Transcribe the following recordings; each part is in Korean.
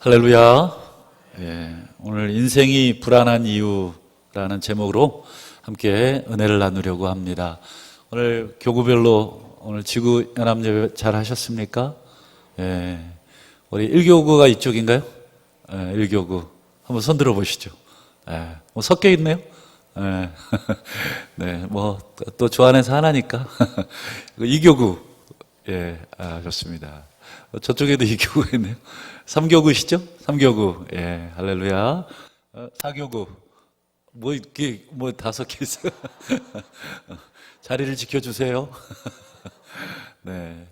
할렐루야. 예, 오늘 인생이 불안한 이유라는 제목으로 함께 은혜를 나누려고 합니다. 오늘 교구별로 오늘 지구연합예배 잘 하셨습니까? 예, 우리 1교구가 이쪽인가요? 예, 1교구. 한번 손 들어 보시죠. 예, 뭐 섞여 있네요. 예, 네, 뭐 또 좋아하면서 하나니까. 2교구. 예, 좋습니다. 저쪽에도 2교구가 있네요. 3교구시죠? 3교구. 예, 할렐루야. 4교구. 뭐, 이렇게, 다 섞여 있어요. 자리를 지켜주세요. 네.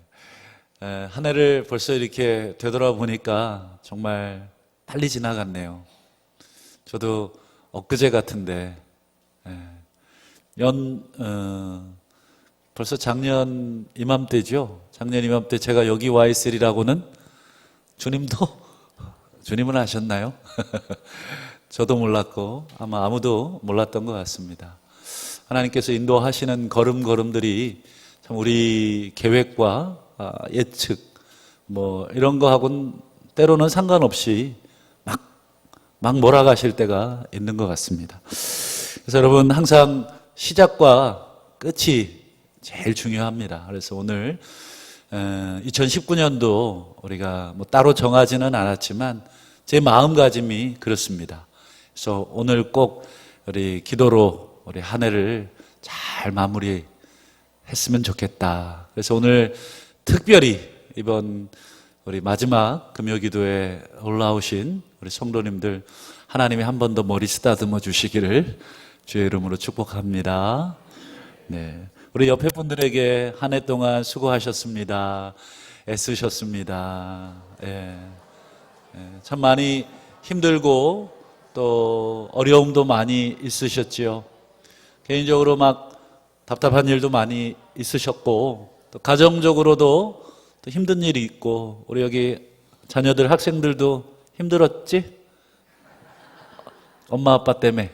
한 해를 벌써 이렇게 되돌아보니까 정말 빨리 지나갔네요. 저도 엊그제 같은데, 벌써 작년 이맘때죠? 작년 이맘때 제가 여기 와 있으리라고는 주님은 아셨나요? 저도 몰랐고 아마 아무도 몰랐던 것 같습니다. 하나님께서 인도하시는 걸음걸음들이 참 우리 계획과 예측 뭐 이런 거하고는 때로는 상관없이 막 몰아가실 때가 있는 것 같습니다. 그래서 여러분 항상 시작과 끝이 제일 중요합니다. 그래서 오늘 2019년도 우리가 뭐 따로 정하지는 않았지만 제 마음가짐이 그렇습니다. 그래서 오늘 꼭 우리 기도로 우리 한 해를 잘 마무리했으면 좋겠다. 그래서 오늘 특별히 이번 우리 마지막 금요기도에 올라오신 우리 성도님들 하나님이 한 번 더 머리 쓰다듬어 주시기를 주의 이름으로 축복합니다. 네. 우리 옆에 분들에게 한 해 동안 수고하셨습니다. 애쓰셨습니다. 예. 참 많이 힘들고 또 어려움도 많이 있으셨지요. 개인적으로 막 답답한 일도 많이 있으셨고 또 가정적으로도 또 힘든 일이 있고 우리 여기 자녀들 학생들도 힘들었지? 엄마 아빠 때문에.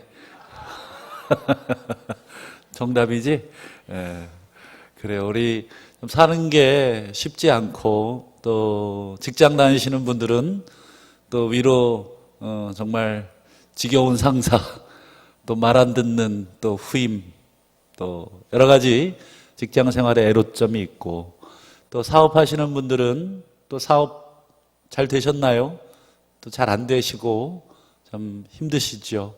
정답이지? 예. 그래요. 우리 사는 게 쉽지 않고 또 직장 다니시는 분들은 또 위로 정말 지겨운 상사, 또 말 안 듣는 또 후임, 또 여러 가지 직장 생활에 애로점이 있고 또 사업하시는 분들은 또 사업 잘 되셨나요? 또 잘 안 되시고 참 힘드시죠.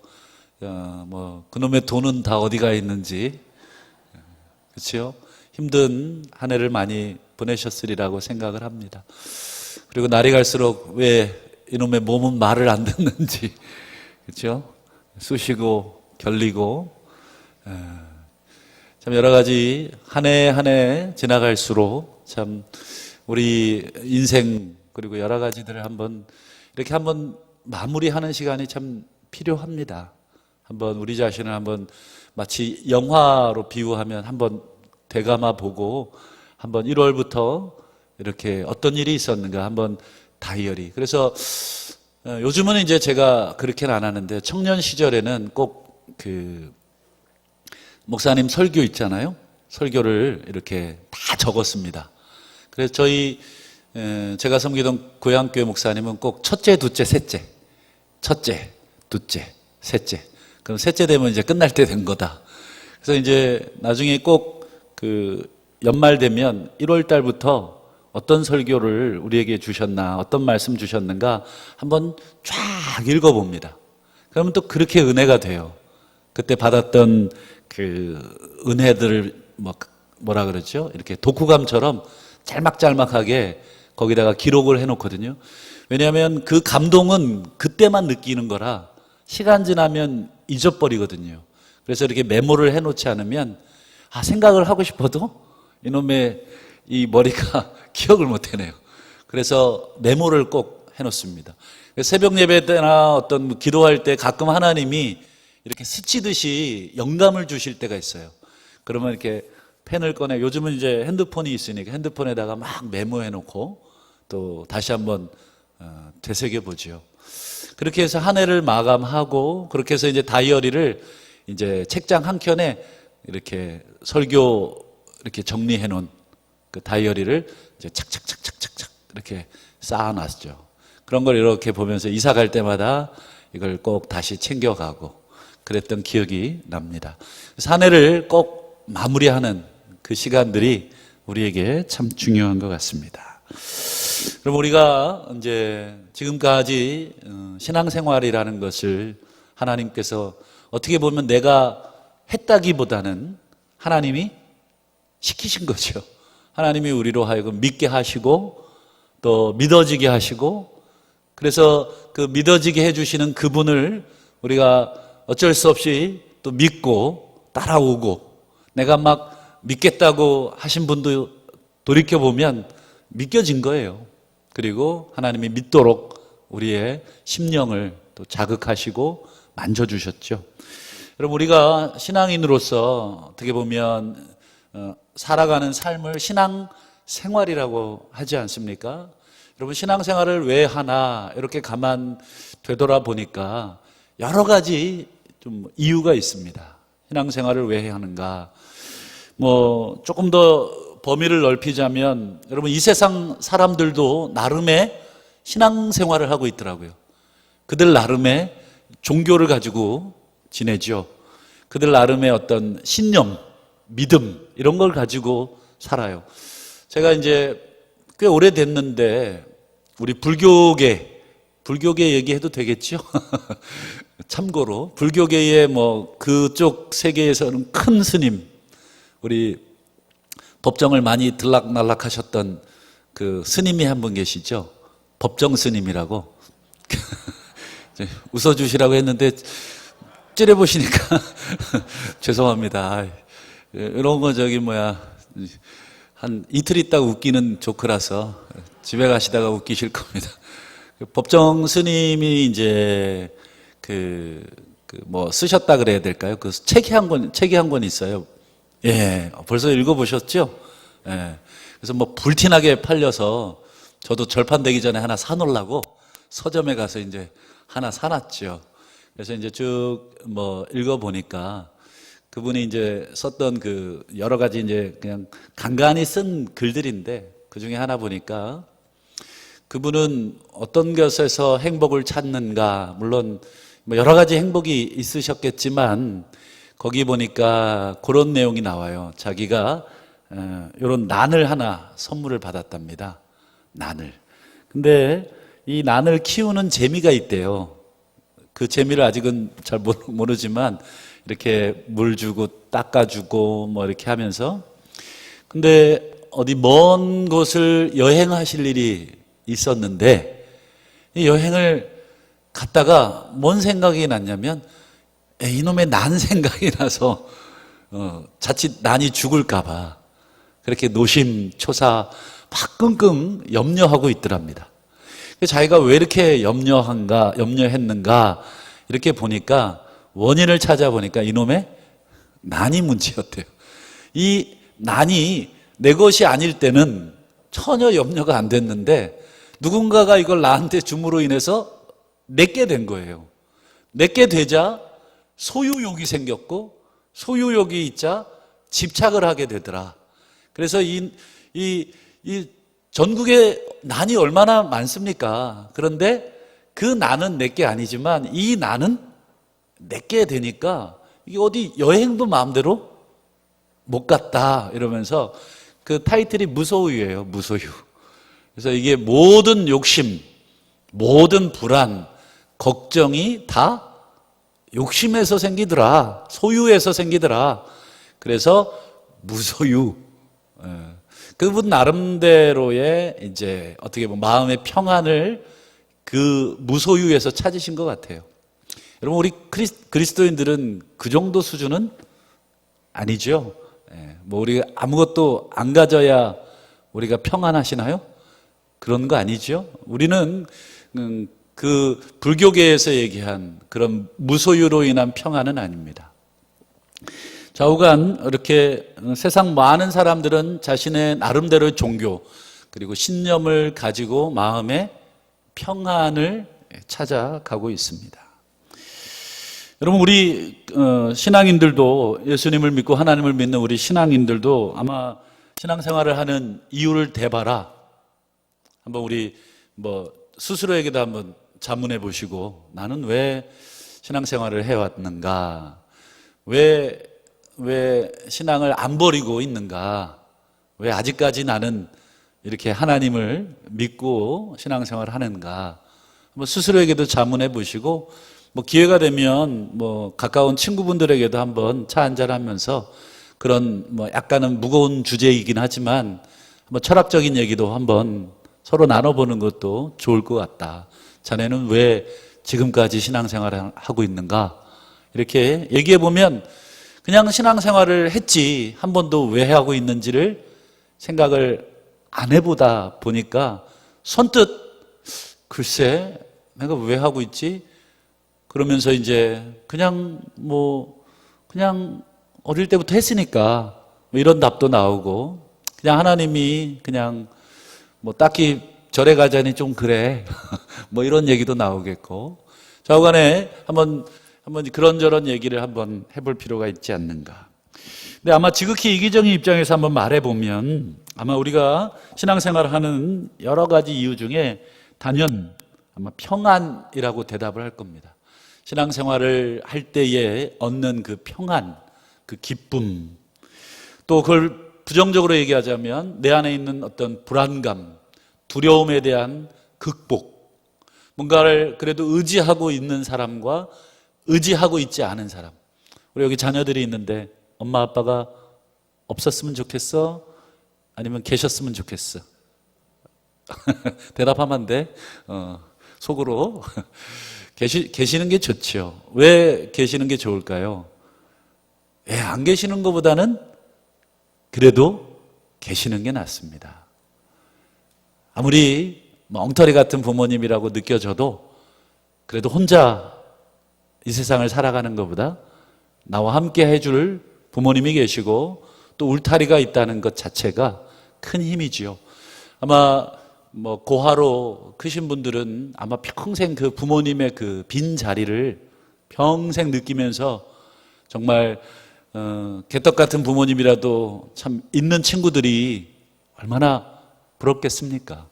뭐 그놈의 돈은 다 어디가 있는지 그렇죠? 힘든 한 해를 많이 보내셨으리라고 생각을 합니다. 그리고 날이 갈수록 왜 이놈의 몸은 말을 안 듣는지 그렇죠? 쑤시고 결리고 참 여러 가지 한 해 한 해 지나갈수록 참 우리 인생 그리고 여러 가지들을 이렇게 한번 마무리하는 시간이 참 필요합니다. 한번 우리 자신을 한번 마치 영화로 비유하면 한번 되감아 보고 한번 1월부터 이렇게 어떤 일이 있었는가 한번 다이어리. 그래서 요즘은 이제 제가 그렇게는 안 하는데 청년 시절에는 꼭 그 목사님 설교 있잖아요. 설교를 이렇게 다 적었습니다. 그래서 제가 섬기던 고향교회 목사님은 꼭 첫째, 둘째, 셋째. 첫째, 둘째, 셋째. 그럼 셋째 되면 이제 끝날 때 된 거다. 그래서 이제 나중에 꼭 그 연말 되면 1월 달부터 어떤 설교를 우리에게 주셨나, 어떤 말씀 주셨는가 한번 쫙 읽어봅니다. 그러면 또 그렇게 은혜가 돼요. 그때 받았던 그 은혜들을 뭐라 그러죠? 이렇게 독후감처럼 짤막짤막하게 거기다가 기록을 해놓거든요. 왜냐하면 그 감동은 그때만 느끼는 거라 시간 지나면 잊어버리거든요. 그래서 이렇게 메모를 해놓지 않으면 생각을 하고 싶어도 이놈의 이 머리가 기억을 못 해내요. 그래서 메모를 꼭 해놓습니다. 새벽 예배 때나 어떤 기도할 때 가끔 하나님이 이렇게 스치듯이 영감을 주실 때가 있어요. 그러면 이렇게 펜을 꺼내 요즘은 이제 핸드폰이 있으니까 핸드폰에다가 막 메모해놓고 또 다시 한번 되새겨보죠. 그렇게 해서 한 해를 마감하고 그렇게 해서 이제 다이어리를 이제 책장 한 켠에 이렇게 설교 이렇게 정리해 놓은 그 다이어리를 이제 착착착착착착 이렇게 쌓아놨죠. 그런 걸 이렇게 보면서 이사 갈 때마다 이걸 꼭 다시 챙겨가고 그랬던 기억이 납니다. 그래서 한 해를 꼭 마무리하는 그 시간들이 우리에게 참 중요한 것 같습니다. 그럼 우리가 이제 지금까지 신앙생활이라는 것을 하나님께서 어떻게 보면 내가 했다기보다는 하나님이 시키신 거죠. 하나님이 우리로 하여금 믿게 하시고 또 믿어지게 하시고, 그래서 그 믿어지게 해주시는 그분을 우리가 어쩔 수 없이 또 믿고 따라오고, 내가 막 믿겠다고 하신 분도 돌이켜보면 믿겨진 거예요. 그리고 하나님이 믿도록 우리의 심령을 또 자극하시고 만져주셨죠. 여러분, 우리가 신앙인으로서 어떻게 보면 살아가는 삶을 신앙생활이라고 하지 않습니까? 여러분, 신앙생활을 왜 하나 이렇게 가만 되돌아보니까 여러 가지 좀 이유가 있습니다. 신앙생활을 왜 하는가? 뭐 조금 더 범위를 넓히자면, 여러분, 이 세상 사람들도 나름의 신앙생활을 하고 있더라고요. 그들 나름의 종교를 가지고 지내죠. 그들 나름의 어떤 신념, 믿음, 이런 걸 가지고 살아요. 제가 이제 꽤 오래됐는데 우리 불교계 얘기해도 되겠죠? 참고로 불교계의 뭐 그쪽 세계에서는 큰 스님, 우리 법정을 많이 들락날락 하셨던 그 스님이 한 분 계시죠? 법정 스님이라고. 웃어주시라고 했는데 찌려보시니까 죄송합니다. 이런 거 한 이틀 있다가 웃기는 조크라서 집에 가시다가 웃기실 겁니다. 법정 스님이 이제 뭐 쓰셨다 그래야 될까요? 그 책이 한 권 있어요. 예, 벌써 읽어보셨죠? 예. 그래서 뭐 불티나게 팔려서 저도 절판되기 전에 하나 사놓으려고 서점에 가서 이제 하나 사놨죠. 그래서 이제 쭉 뭐 읽어보니까 그분이 이제 썼던 그 여러 가지 이제 그냥 간간히 쓴 글들인데, 그 중에 하나 보니까 그분은 어떤 것에서 행복을 찾는가, 물론 뭐 여러 가지 행복이 있으셨겠지만 거기 보니까 그런 내용이 나와요. 자기가 이런 난을 하나 선물을 받았답니다. 난을. 근데 이 난을 키우는 재미가 있대요. 그 재미를 아직은 잘 모르지만 이렇게 물 주고 닦아주고 뭐 이렇게 하면서, 근데 어디 먼 곳을 여행하실 일이 있었는데 이 여행을 갔다가 뭔 생각이 났냐면 이놈의 난 생각이 나서 자칫 난이 죽을까 봐 그렇게 노심초사 막 끙끙 염려하고 있더랍니다. 자기가 왜 이렇게 염려했는가 이렇게 보니까 원인을 찾아보니까 이놈의 난이 문제였대요. 이 난이 내 것이 아닐 때는 전혀 염려가 안 됐는데 누군가가 이걸 나한테 줌으로 인해서 내게 된 거예요. 내게 되자 소유욕이 생겼고, 소유욕이 있자 집착을 하게 되더라. 그래서 이 전국에 난이 얼마나 많습니까? 그런데 그 난은 내게 아니지만 이 난은 내게 되니까 이게 어디 여행도 마음대로 못 갔다 이러면서, 그 타이틀이 무소유예요. 무소유. 그래서 이게 모든 욕심, 모든 불안, 걱정이 다 욕심에서 생기더라. 소유에서 생기더라. 그래서 무소유. 그분 나름대로의 이제 어떻게 보면 마음의 평안을 그 무소유에서 찾으신 것 같아요. 여러분, 우리 그리스도인들은 그 정도 수준은 아니죠. 뭐 우리가 아무것도 안 가져야 우리가 평안하시나요? 그런 거 아니죠. 우리는 그 불교계에서 얘기한 그런 무소유로 인한 평안은 아닙니다. 좌우간 이렇게 세상 많은 사람들은 자신의 나름대로의 종교 그리고 신념을 가지고 마음의 평안을 찾아가고 있습니다. 여러분, 우리 신앙인들도, 예수님을 믿고 하나님을 믿는 우리 신앙인들도 아마 신앙생활을 하는 이유를 대봐라. 한번 우리 뭐 스스로에게도 한번 자문해 보시고, 나는 왜 신앙생활을 해왔는가? 왜 신앙을 안 버리고 있는가? 왜 아직까지 나는 이렇게 하나님을 믿고 신앙생활을 하는가? 한번 스스로에게도 자문해 보시고, 뭐 기회가 되면 뭐 가까운 친구분들에게도 한번 차 한잔 하면서 그런 뭐 약간은 무거운 주제이긴 하지만 한번 철학적인 얘기도 한번 서로 나눠보는 것도 좋을 것 같다. 자네는 왜 지금까지 신앙생활을 하고 있는가? 이렇게 얘기해 보면 그냥 신앙생활을 했지 한 번도 왜 하고 있는지를 생각을 안 해보다 보니까 선뜻 글쎄 내가 왜 하고 있지? 그러면서 이제 그냥 어릴 때부터 했으니까 뭐 이런 답도 나오고, 그냥 하나님이 그냥 뭐 딱히 절에 가자니 좀 그래 뭐 이런 얘기도 나오겠고, 좌우간에 한번 그런저런 얘기를 한번 해볼 필요가 있지 않는가. 근데 아마 지극히 이기적인 입장에서 한번 말해보면 아마 우리가 신앙생활을 하는 여러 가지 이유 중에 단연 아마 평안이라고 대답을 할 겁니다. 신앙생활을 할 때에 얻는 그 평안, 그 기쁨, 또 그걸 부정적으로 얘기하자면 내 안에 있는 어떤 불안감, 두려움에 대한 극복, 뭔가를 그래도 의지하고 있는 사람과 의지하고 있지 않은 사람. 우리 여기 자녀들이 있는데 엄마 아빠가 없었으면 좋겠어? 아니면 계셨으면 좋겠어? 대답하면 안 돼. 속으로 계시는 게 좋죠. 왜 계시는 게 좋을까요? 안 계시는 것보다는 그래도 계시는 게 낫습니다. 아무리 엉터리 같은 부모님이라고 느껴져도 그래도 혼자 이 세상을 살아가는 것보다 나와 함께 해줄 부모님이 계시고 또 울타리가 있다는 것 자체가 큰 힘이지요. 아마 뭐 고아로 크신 분들은 아마 평생 그 부모님의 그 빈 자리를 평생 느끼면서 정말 개떡 같은 부모님이라도 참 있는 친구들이 얼마나 부럽겠습니까?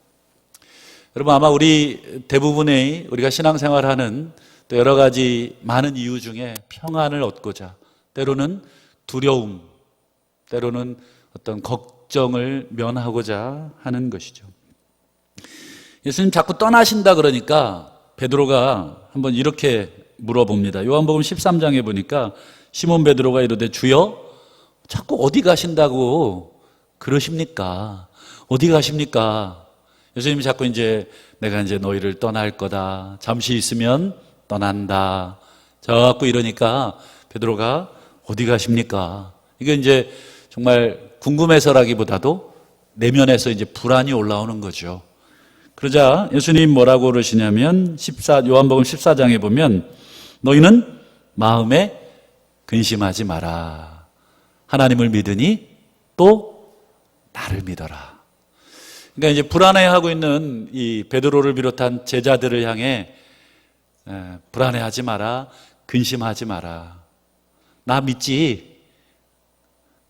여러분, 아마 우리 대부분의 우리가 신앙생활하는 또 여러 가지 많은 이유 중에 평안을 얻고자 때로는 두려움, 때로는 어떤 걱정을 면하고자 하는 것이죠. 예수님 자꾸 떠나신다 그러니까 베드로가 한번 이렇게 물어봅니다. 요한복음 13장에 보니까 시몬 베드로가 이르되 주여 자꾸 어디 가신다고 그러십니까? 어디 가십니까? 예수님이 자꾸 이제 내가 이제 너희를 떠날 거다. 잠시 있으면 떠난다. 자꾸 이러니까 베드로가 어디 가십니까? 이게 이제 정말 궁금해서라기보다도 내면에서 이제 불안이 올라오는 거죠. 그러자 예수님 뭐라고 그러시냐면 요한복음 14장에 보면 너희는 마음에 근심하지 마라. 하나님을 믿으니 또 나를 믿어라. 그러니까 이제 불안해하고 있는 이 베드로를 비롯한 제자들을 향해 불안해하지 마라. 근심하지 마라. 나 믿지?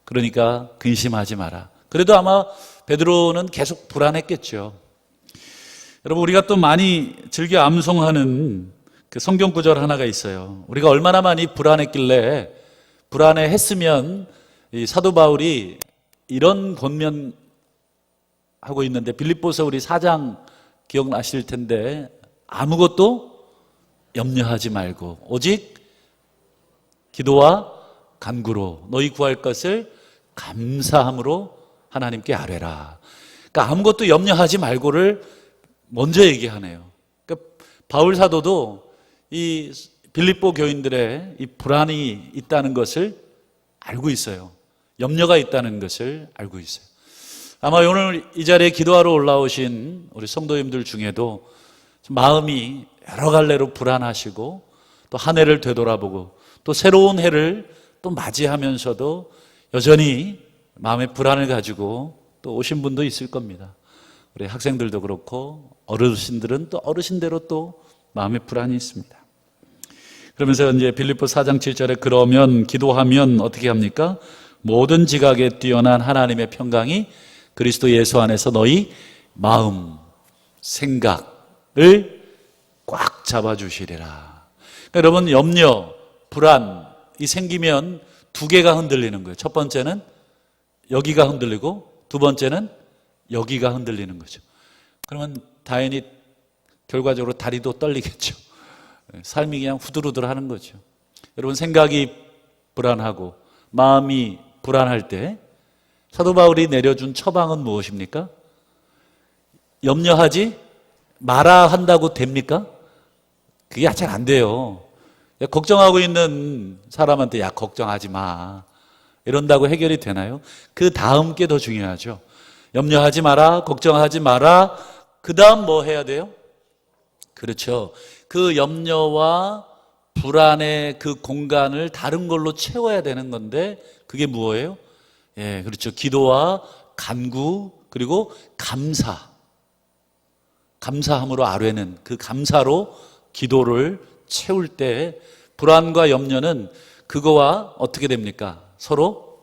그러니까 근심하지 마라. 그래도 아마 베드로는 계속 불안했겠죠. 여러분, 우리가 또 많이 즐겨 암송하는 그 성경 구절 하나가 있어요. 우리가 얼마나 많이 불안했길래 불안해했으면 이 사도 바울이 이런 권면하고 있는데, 빌립보서 우리 4장 기억나실 텐데 아무것도 염려하지 말고 오직 기도와 간구로 너희 구할 것을 감사함으로 하나님께 아뢰라. 그러니까 아무것도 염려하지 말고를 먼저 얘기하네요. 그러니까 바울 사도도 이 빌립보 교인들의 이 불안이 있다는 것을 알고 있어요. 염려가 있다는 것을 알고 있어요. 아마 오늘 이 자리에 기도하러 올라오신 우리 성도님들 중에도 마음이 여러 갈래로 불안하시고 또 한 해를 되돌아보고 또 새로운 해를 또 맞이하면서도 여전히 마음의 불안을 가지고 또 오신 분도 있을 겁니다. 우리 학생들도 그렇고 어르신들은 또 어르신대로 또 마음의 불안이 있습니다. 그러면서 이제 빌립보 4장 7절에 그러면 기도하면 어떻게 합니까? 모든 지각에 뛰어난 하나님의 평강이 그리스도 예수 안에서 너희 마음, 생각, 꽉 잡아주시리라. 그러니까 여러분, 염려, 불안이 생기면 두 개가 흔들리는 거예요. 첫 번째는 여기가 흔들리고 두 번째는 여기가 흔들리는 거죠. 그러면 당연히 결과적으로 다리도 떨리겠죠. 삶이 그냥 후들후들 하는 거죠. 여러분, 생각이 불안하고 마음이 불안할 때 사도 바울이 내려준 처방은 무엇입니까? 염려하지 마라 한다고 됩니까? 그게 잘 안 돼요. 걱정하고 있는 사람한테 야, 걱정하지 마 이런다고 해결이 되나요? 그 다음 게 더 중요하죠. 염려하지 마라, 걱정하지 마라. 그 다음 뭐 해야 돼요? 그렇죠. 그 염려와 불안의 그 공간을 다른 걸로 채워야 되는 건데 그게 무엇이에요? 예, 그렇죠. 기도와 간구 그리고 감사함으로 아뢰는 그 감사로 기도를 채울 때 불안과 염려는 그거와 어떻게 됩니까? 서로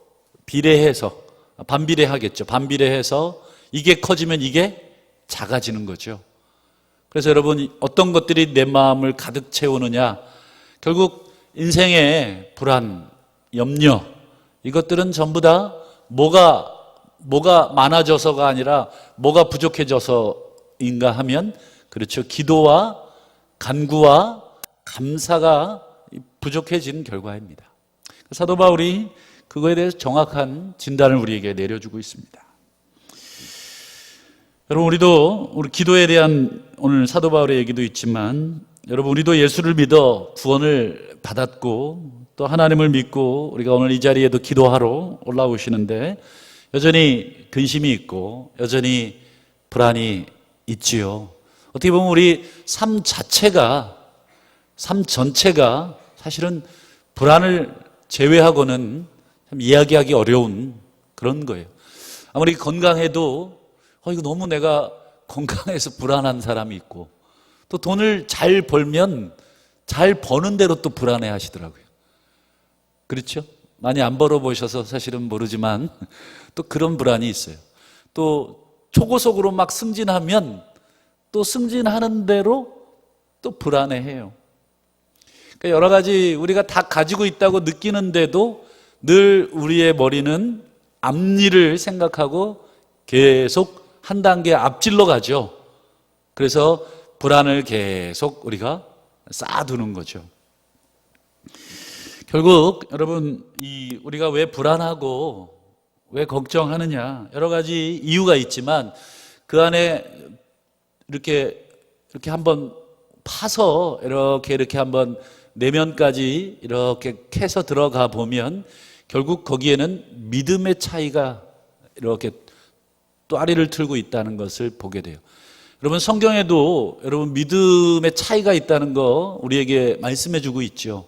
비례해서 반비례하겠죠. 반비례해서 이게 커지면 이게 작아지는 거죠. 그래서 여러분, 어떤 것들이 내 마음을 가득 채우느냐? 결국 인생의 불안, 염려 이것들은 전부 다 뭐가 많아져서가 아니라 뭐가 부족해져서인가 하면 그렇죠. 기도와 간구와 감사가 부족해진 결과입니다. 사도 바울이 그거에 대해서 정확한 진단을 우리에게 내려주고 있습니다. 여러분, 우리 기도에 대한 오늘 사도 바울의 얘기도 있지만 여러분, 우리도 예수를 믿어 구원을 받았고 또 하나님을 믿고 우리가 오늘 이 자리에도 기도하러 올라오시는데 여전히 근심이 있고 여전히 불안이 있지요. 어떻게 보면 우리 삶 전체가 사실은 불안을 제외하고는 참 이야기하기 어려운 그런 거예요. 아무리 건강해도 이거 너무 내가 건강해서 불안한 사람이 있고 또 돈을 잘 벌면 잘 버는 대로 또 불안해 하시더라고요. 그렇죠? 많이 안 벌어보셔서 사실은 모르지만 또 그런 불안이 있어요. 또 초고속으로 막 승진하면 또 승진하는 대로 또 불안해해요. 그러니까 여러 가지 우리가 다 가지고 있다고 느끼는데도 늘 우리의 머리는 앞일을 생각하고 계속 한 단계 앞질러 가죠. 그래서 불안을 계속 우리가 쌓아두는 거죠. 결국 여러분, 우리가 왜 불안하고 왜 걱정하느냐, 여러 가지 이유가 있지만 그 안에 이렇게 한번 파서 이렇게 한번 내면까지 이렇게 캐서 들어가 보면 결국 거기에는 믿음의 차이가 이렇게 또아리를 틀고 있다는 것을 보게 돼요. 여러분, 성경에도 여러분 믿음의 차이가 있다는 거 우리에게 말씀해 주고 있죠.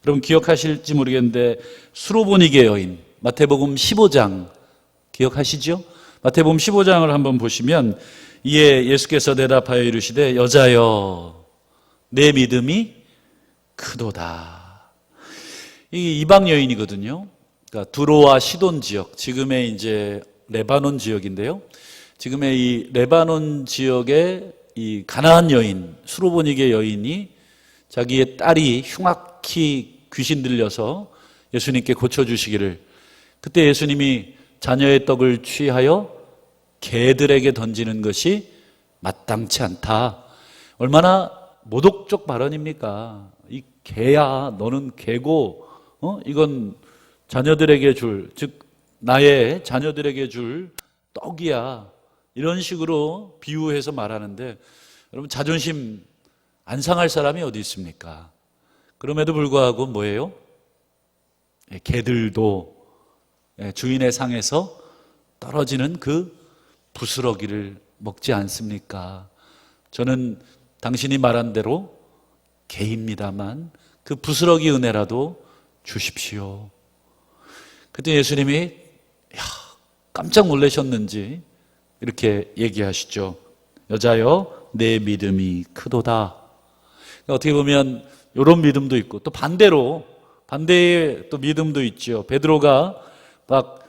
여러분 기억하실지 모르겠는데 수로보니게 여인 마태복음 15장 기억하시죠? 마태복음 15장을 한번 보시면 이에 예수께서 대답하여 이르시되 여자여 내 믿음이 크도다. 이 이방 여인이거든요. 그러니까 두로와 시돈 지역, 지금의 이제 레바논 지역인데요. 지금의 이 레바논 지역의 이 가나안 여인, 수로보니게 여인이 자기의 딸이 흉악히 귀신 들려서 예수님께 고쳐주시기를, 그때 예수님이 자녀의 떡을 취하여 개들에게 던지는 것이 마땅치 않다. 얼마나 모독적 발언입니까? 이 개야, 너는 개고, 이건 자녀들에게 줄, 즉 나의 자녀들에게 줄 떡이야. 이런 식으로 비유해서 말하는데, 여러분 자존심 안 상할 사람이 어디 있습니까? 그럼에도 불구하고 뭐예요? 개들도 주인의 상에서 떨어지는 그 부스러기를 먹지 않습니까? 저는 당신이 말한 대로 개입니다만 그 부스러기 은혜라도 주십시오. 그때 예수님이 깜짝 놀라셨는지 이렇게 얘기하시죠. 여자여 내 믿음이 크도다. 어떻게 보면 이런 믿음도 있고 또 반대의 또 믿음도 있죠. 베드로가 막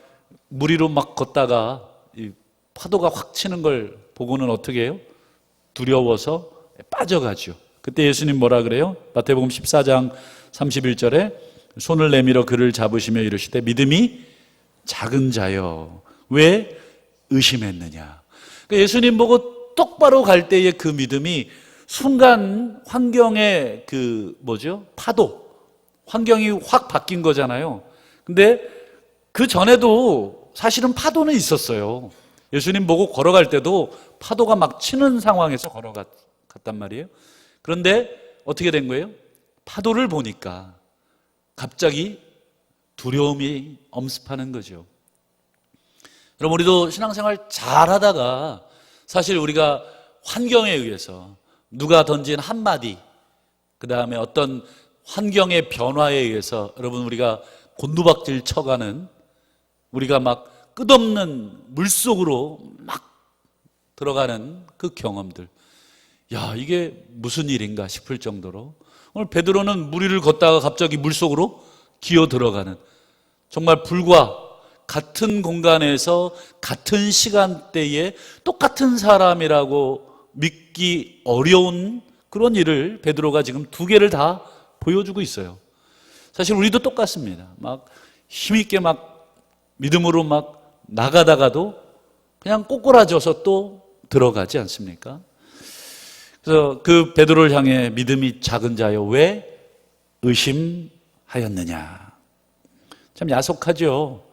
무리로 막 걷다가 이 파도가 확 치는 걸 보고는 어떻게 해요? 두려워서 빠져가죠. 그때 예수님 뭐라 그래요? 마태복음 14장 31절에 손을 내밀어 그를 잡으시며 이르시되 믿음이 작은 자여 왜 의심했느냐. 그러니까 예수님 보고 똑바로 갈 때의 그 믿음이 순간 환경의 파도, 환경이 확 바뀐 거잖아요. 근데 그 전에도 사실은 파도는 있었어요. 예수님 보고 걸어갈 때도 파도가 막 치는 상황에서 걸어갔단 말이에요. 그런데 어떻게 된 거예요? 파도를 보니까 갑자기 두려움이 엄습하는 거죠. 여러분, 우리도 신앙생활 잘 하다가 사실 우리가 환경에 의해서 누가 던진 한마디, 그 다음에 어떤 환경의 변화에 의해서 여러분 우리가 곤두박질 쳐가는, 우리가 막 끝없는 물속으로 막 들어가는 그 경험들, 야, 이게 무슨 일인가 싶을 정도로 오늘 베드로는 물 위를 걷다가 갑자기 물속으로 기어 들어가는, 정말 불과 같은 공간에서 같은 시간대에 똑같은 사람이라고 믿기 어려운 그런 일을 베드로가 지금 두 개를 다 보여주고 있어요. 사실 우리도 똑같습니다. 막 힘있게 막 믿음으로 막 나가다가도 그냥 꼬꾸라져서 또 들어가지 않습니까? 그래서 그 베드로를 향해 믿음이 작은 자여 왜 의심하였느냐. 참 야속하죠.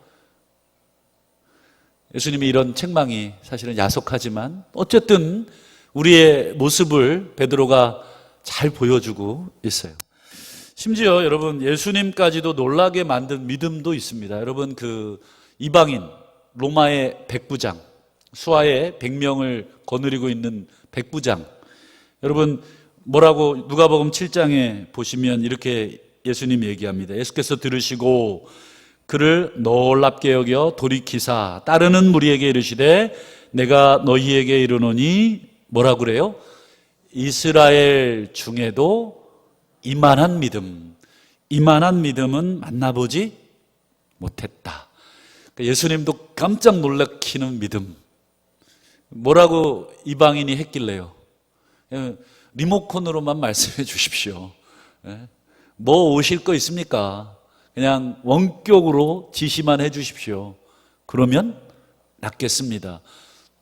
예수님이 이런 책망이 사실은 야속하지만 어쨌든 우리의 모습을 베드로가 잘 보여주고 있어요. 심지어 여러분 예수님까지도 놀라게 만든 믿음도 있습니다. 여러분 그 이방인 로마의 백부장, 수하의 100명을 거느리고 있는 백부장, 여러분 뭐라고 누가복음 7장에 보시면 이렇게 예수님 얘기합니다. 예수께서 들으시고 그를 놀랍게 여겨 돌이키사 따르는 무리에게 이르시되 내가 너희에게 이르노니 뭐라고 그래요? 이스라엘 중에도 이만한 믿음은 만나보지 못했다. 그러니까 예수님도 깜짝 놀라키는 믿음. 뭐라고 이방인이 했길래요? 리모컨으로만 말씀해 주십시오. 뭐 오실 거 있습니까? 그냥 원격으로 지시만 해 주십시오. 그러면 낫겠습니다.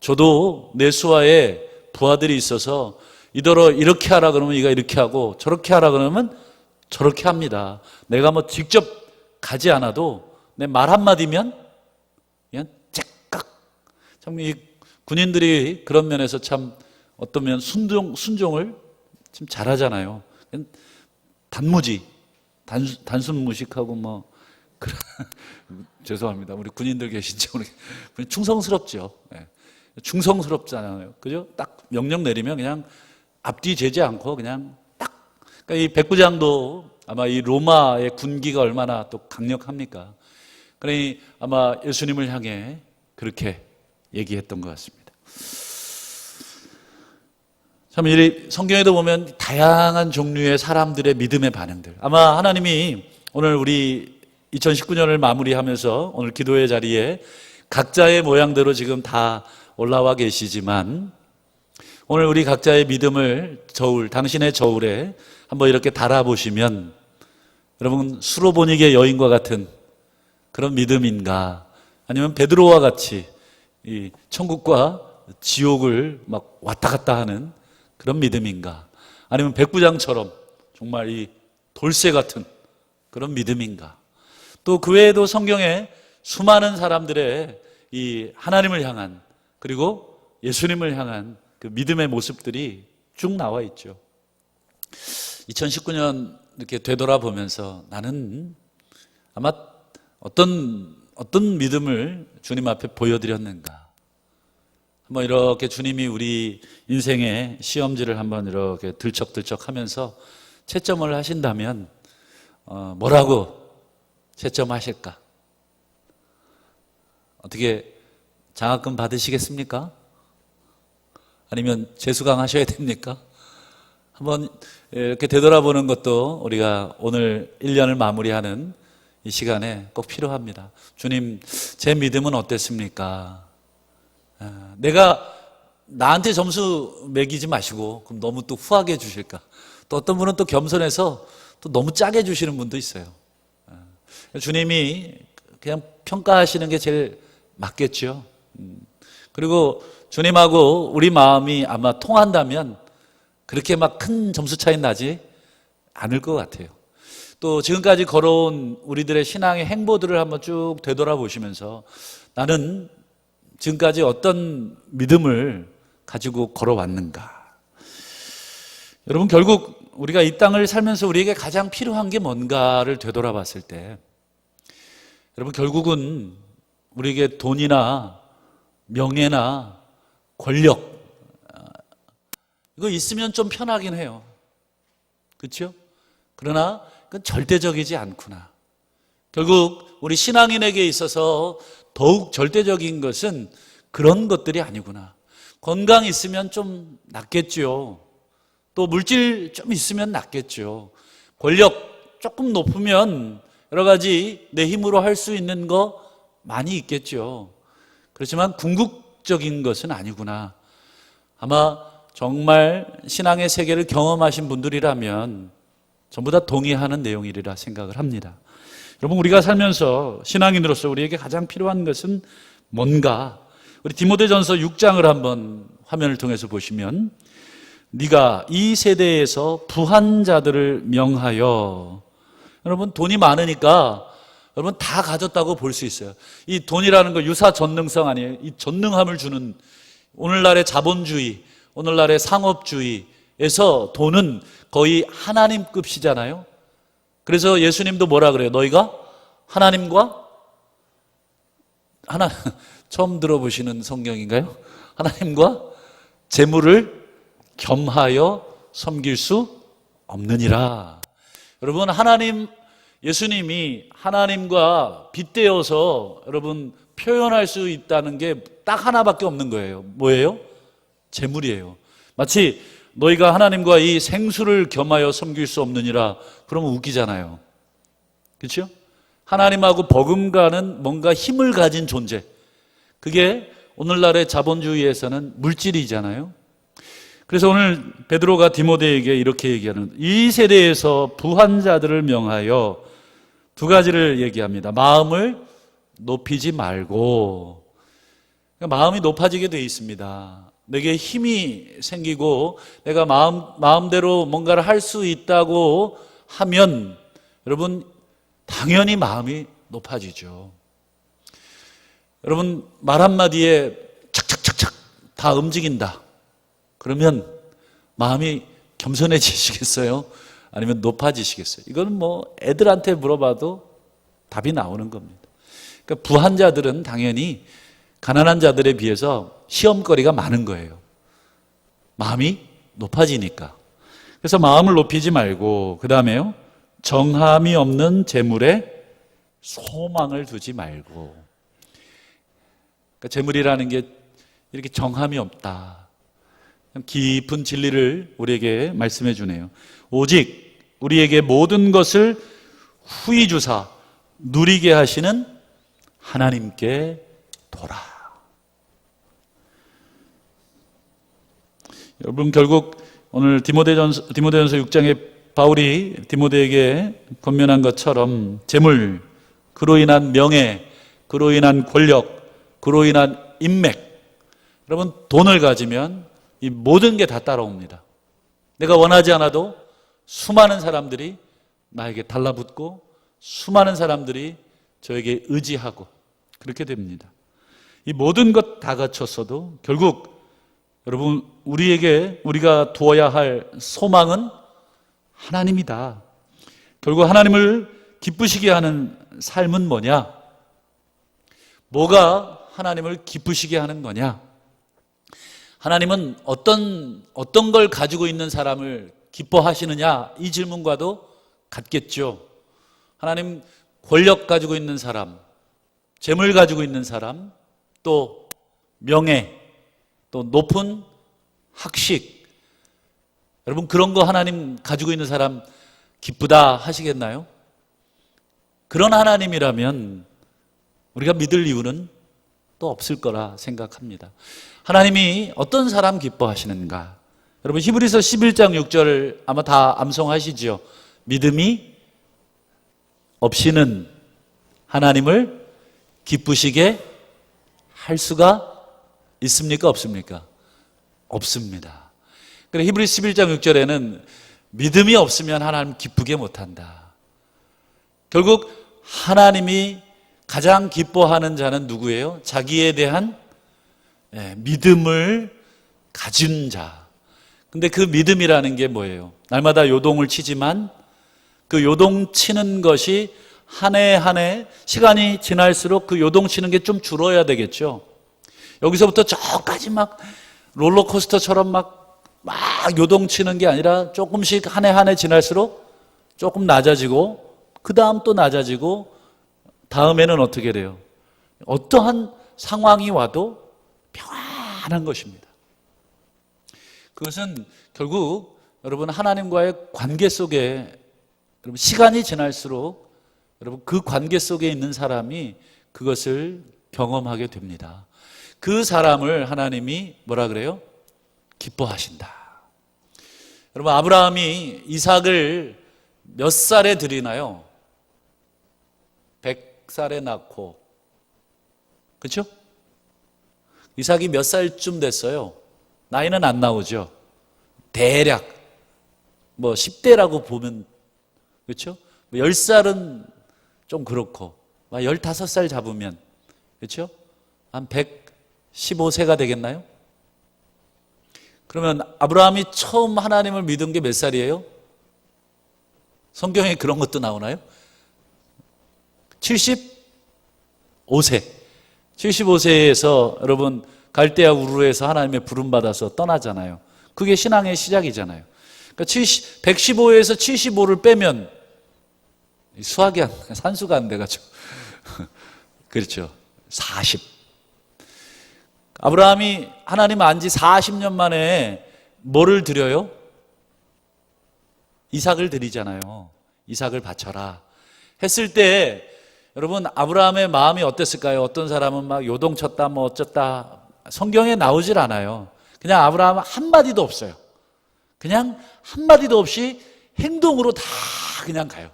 저도 내 수하에 부하들이 있어서 이더러 이렇게 하라 그러면 이가 이렇게 하고 저렇게 하라 그러면 저렇게 합니다. 내가 뭐 직접 가지 않아도 내 말 한마디면 그냥 째깍. 참 이 군인들이 그런 면에서 참 어떤 면 순종을 참 잘하잖아요. 단무지, 단순 무식하고 뭐 죄송합니다. 우리 군인들 계신지 모르겠어요. 충성스럽죠. 네. 충성스럽잖아요. 그죠? 딱 명령 내리면 그냥 앞뒤 재지 않고 그냥 딱. 그러니까 이 백부장도 아마 이 로마의 군기가 얼마나 또 강력합니까? 그러니 아마 예수님을 향해 그렇게 얘기했던 것 같습니다. 참, 이 성경에도 보면 다양한 종류의 사람들의 믿음의 반응들. 아마 하나님이 오늘 우리 2019년을 마무리하면서 오늘 기도의 자리에 각자의 모양대로 지금 다 올라와 계시지만 오늘 우리 각자의 믿음을 당신의 저울에 한번 이렇게 달아보시면 여러분 수로보니게 여인과 같은 그런 믿음인가, 아니면 베드로와 같이 이 천국과 지옥을 막 왔다 갔다 하는 그런 믿음인가, 아니면 백부장처럼 정말 이 돌쇠 같은 그런 믿음인가. 또 그 외에도 성경에 수많은 사람들의 이 하나님을 향한 그리고 예수님을 향한 그 믿음의 모습들이 쭉 나와 있죠. 2019년 이렇게 되돌아보면서 나는 아마 어떤 믿음을 주님 앞에 보여드렸는가. 한번 이렇게 주님이 우리 인생의 시험지를 한번 이렇게 들척들척 하면서 채점을 하신다면 뭐라고 채점하실까? 어떻게 장학금 받으시겠습니까? 아니면 재수강 하셔야 됩니까? 한번 이렇게 되돌아보는 것도 우리가 오늘 1년을 마무리하는 이 시간에 꼭 필요합니다. 주님, 제 믿음은 어땠습니까? 내가 나한테 점수 매기지 마시고 그럼 너무 또 후하게 주실까? 또 어떤 분은 또 겸손해서 또 너무 짜게 주시는 분도 있어요. 주님이 그냥 평가하시는 게 제일 맞겠죠. 그리고 주님하고 우리 마음이 아마 통한다면 그렇게 막 큰 점수 차이 나지 않을 것 같아요. 또 지금까지 걸어온 우리들의 신앙의 행보들을 한번 쭉 되돌아보시면서 나는 지금까지 어떤 믿음을 가지고 걸어왔는가. 여러분, 결국 우리가 이 땅을 살면서 우리에게 가장 필요한 게 뭔가를 되돌아봤을 때 여러분, 결국은 우리에게 돈이나 명예나 권력 이거 있으면 좀 편하긴 해요. 그렇죠? 그러나 그건 절대적이지 않구나. 결국 우리 신앙인에게 있어서 더욱 절대적인 것은 그런 것들이 아니구나. 건강 있으면 좀 낫겠죠. 또 물질 좀 있으면 낫겠죠. 권력 조금 높으면 여러 가지 내 힘으로 할 수 있는 거 많이 있겠죠. 그렇지만 궁극적인 것은 아니구나. 아마 정말 신앙의 세계를 경험하신 분들이라면 전부 다 동의하는 내용이리라 생각을 합니다. 여러분, 우리가 살면서 신앙인으로서 우리에게 가장 필요한 것은 뭔가? 우리 디모데전서 6장을 한번 화면을 통해서 보시면 네가 이 세대에서 부한 자들을 명하여, 여러분 돈이 많으니까 여러분 다 가졌다고 볼 수 있어요. 이 돈이라는 거 유사 전능성 아니에요. 이 전능함을 주는 오늘날의 자본주의, 오늘날의 상업주의에서 돈은 거의 하나님급이잖아요. 그래서 예수님도 뭐라 그래요? 너희가 하나님과 처음 들어보시는 성경인가요? 하나님과 재물을 겸하여 섬길 수 없느니라. 여러분, 예수님이 하나님과 빗대어서 여러분 표현할 수 있다는 게 딱 하나밖에 없는 거예요. 뭐예요? 재물이에요. 마치 너희가 하나님과 이 생수를 겸하여 섬길 수 없느니라 그러면 웃기잖아요. 그렇죠? 하나님하고 버금가는 뭔가 힘을 가진 존재, 그게 오늘날의 자본주의에서는 물질이잖아요. 그래서 오늘 베드로가 디모데에게 이렇게 얘기하는, 이 세대에서 부한 자들을 명하여 두 가지를 얘기합니다. 마음을 높이지 말고, 그러니까 마음이 높아지게 돼 있습니다. 내게 힘이 생기고 내가 마음대로 뭔가를 할 수 있다고 하면 여러분 당연히 마음이 높아지죠. 여러분, 말 한마디에 착착착착 다 움직인다 그러면 마음이 겸손해지시겠어요? 아니면 높아지시겠어요? 이거는 뭐 애들한테 물어봐도 답이 나오는 겁니다. 그러니까 부한 자들은 당연히 가난한 자들에 비해서 시험거리가 많은 거예요. 마음이 높아지니까. 그래서 마음을 높이지 말고, 그 다음에요, 정함이 없는 재물에 소망을 두지 말고. 그러니까 재물이라는 게 이렇게 정함이 없다. 깊은 진리를 우리에게 말씀해 주네요. 오직 우리에게 모든 것을 후히 주사 누리게 하시는 하나님께 도라. 여러분, 결국 오늘 디모데전서 6장에 바울이 디모데에게 권면한 것처럼 재물, 그로 인한 명예, 그로 인한 권력, 그로 인한 인맥, 여러분 돈을 가지면 이 모든 게 다 따라옵니다. 내가 원하지 않아도 수많은 사람들이 나에게 달라붙고 수많은 사람들이 저에게 의지하고 그렇게 됩니다. 이 모든 것 다 갖췄어도 결국 여러분 우리가 두어야 할 소망은 하나님이다. 결국 하나님을 기쁘시게 하는 삶은 뭐냐? 뭐가 하나님을 기쁘시게 하는 거냐? 하나님은 어떤 걸 가지고 있는 사람을 기뻐하시느냐? 이 질문과도 같겠죠. 하나님 권력 가지고 있는 사람, 재물 가지고 있는 사람, 또 명예, 또 높은 학식, 여러분 그런 거 하나님 가지고 있는 사람 기쁘다 하시겠나요? 그런 하나님이라면 우리가 믿을 이유는 또 없을 거라 생각합니다. 하나님이 어떤 사람 기뻐하시는가? 여러분 히브리서 11장 6절 아마 다 암송하시죠. 믿음이 없이는 하나님을 기쁘시게 할 수가 있습니까? 없습니까? 없습니다. 그래 히브리서 11장 6절에는 믿음이 없으면 하나님 기쁘게 못한다. 결국 하나님이 가장 기뻐하는 자는 누구예요? 자기에 대한 믿음을 가진 자. 근데 그 믿음이라는 게 뭐예요? 날마다 요동을 치지만 그 요동치는 것이 한 해 한 해 시간이 지날수록 그 요동치는 게 좀 줄어야 되겠죠. 여기서부터 저까지 막 롤러코스터처럼 막 요동치는 게 아니라 조금씩 한 해 한 해 지날수록 조금 낮아지고 그 다음 또 낮아지고 다음에는 어떻게 돼요? 어떠한 상황이 와도 평안한 것입니다. 그것은 결국 여러분 하나님과의 관계 속에 여러분 시간이 지날수록 여러분 그 관계 속에 있는 사람이 그것을 경험하게 됩니다. 그 사람을 하나님이 뭐라 그래요? 기뻐하신다. 여러분 아브라함이 이삭을 몇 살에 드리나요? 100살에 낳고 그렇죠? 이삭이 몇 살쯤 됐어요? 나이는 안 나오죠. 대략 뭐 10대라고 보면 그렇죠? 10살은 좀 그렇고 15살 잡으면 그렇죠? 한 115세가 되겠나요? 그러면 아브라함이 처음 하나님을 믿은 게 몇 살이에요? 성경에 그런 것도 나오나요? 75세. 75세에서 여러분 갈대아 우르에서 하나님의 부름 받아서 떠나잖아요. 그게 신앙의 시작이잖아요. 그러니까 115에서 75를 빼면 수학이 산수가 안 돼가지고 그렇죠. 40. 아브라함이 하나님 안지 40년 만에 뭐를 드려요? 이삭을 드리잖아요. 이삭을 바쳐라 했을 때 여러분 아브라함의 마음이 어땠을까요? 어떤 사람은 막 요동쳤다 뭐 어쩌다 성경에 나오질 않아요. 그냥 아브라함은 한마디도 없어요. 그냥 한마디도 없이 행동으로 다 그냥 가요.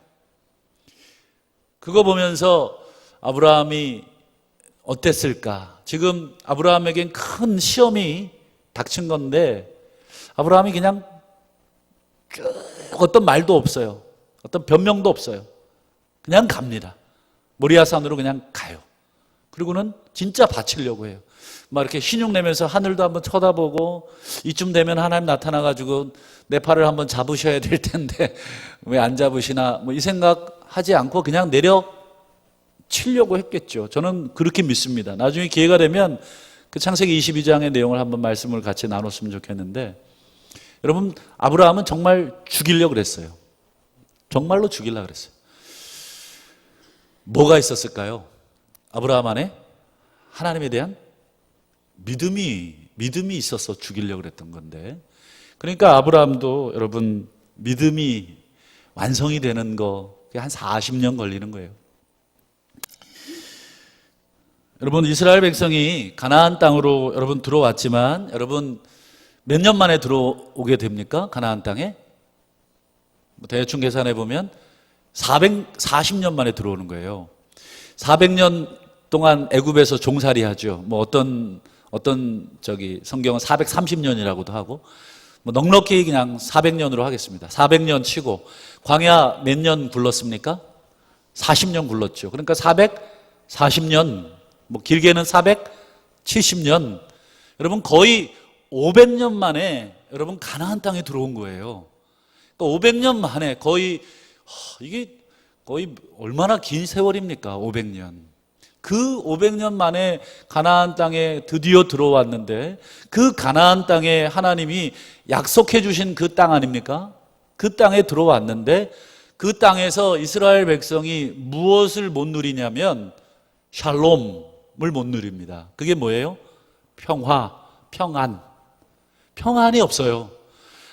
그거 보면서 아브라함이 어땠을까? 지금 아브라함에겐 큰 시험이 닥친 건데 아브라함이 그냥 어떤 말도 없어요. 어떤 변명도 없어요. 그냥 갑니다. 모리아산으로 그냥 가요. 그리고는 진짜 바치려고 해요. 막 이렇게 신용 내면서 하늘도 한번 쳐다보고 이쯤 되면 하나님 나타나가지고 내 팔을 한번 잡으셔야 될 텐데 왜 안 잡으시나 뭐 이 생각하지 않고 그냥 내려 치려고 했겠죠. 저는 그렇게 믿습니다. 나중에 기회가 되면 그 창세기 22장의 내용을 한번 말씀을 같이 나눴으면 좋겠는데 여러분 아브라함은 정말 죽이려고 그랬어요. 정말로 죽이려고 그랬어요. 뭐가 있었을까요? 아브라함 안에 하나님에 대한 믿음이 있어서 죽이려고 그랬던 건데 그러니까 아브라함도 여러분 믿음이 완성이 되는 거 한 40년 걸리는 거예요. 여러분 이스라엘 백성이 가나안 땅으로 여러분 들어왔지만 여러분 몇 년 만에 들어오게 됩니까? 가나안 땅에? 대충 계산해 보면 440년 만에 들어오는 거예요. 400년 동안 애굽에서 종살이 하죠. 뭐 어떤 성경은 430년이라고도 하고 뭐 넉넉히 그냥 400년으로 하겠습니다. 400년 치고 광야 몇 년 굴렀습니까? 40년 굴렀죠. 그러니까 440년 뭐 길게는 470년 여러분 거의 500년 만에 여러분 가나안 땅에 들어온 거예요. 그러니까 500년 만에 이게 거의 얼마나 긴 세월입니까? 500년. 그 500년 만에 가나안 땅에 드디어 들어왔는데 그 가나안 땅에 하나님이 약속해 주신 그 땅 아닙니까? 그 땅에 들어왔는데 그 땅에서 이스라엘 백성이 무엇을 못 누리냐면 샬롬을 못 누립니다. 그게 뭐예요? 평안. 평안이 없어요.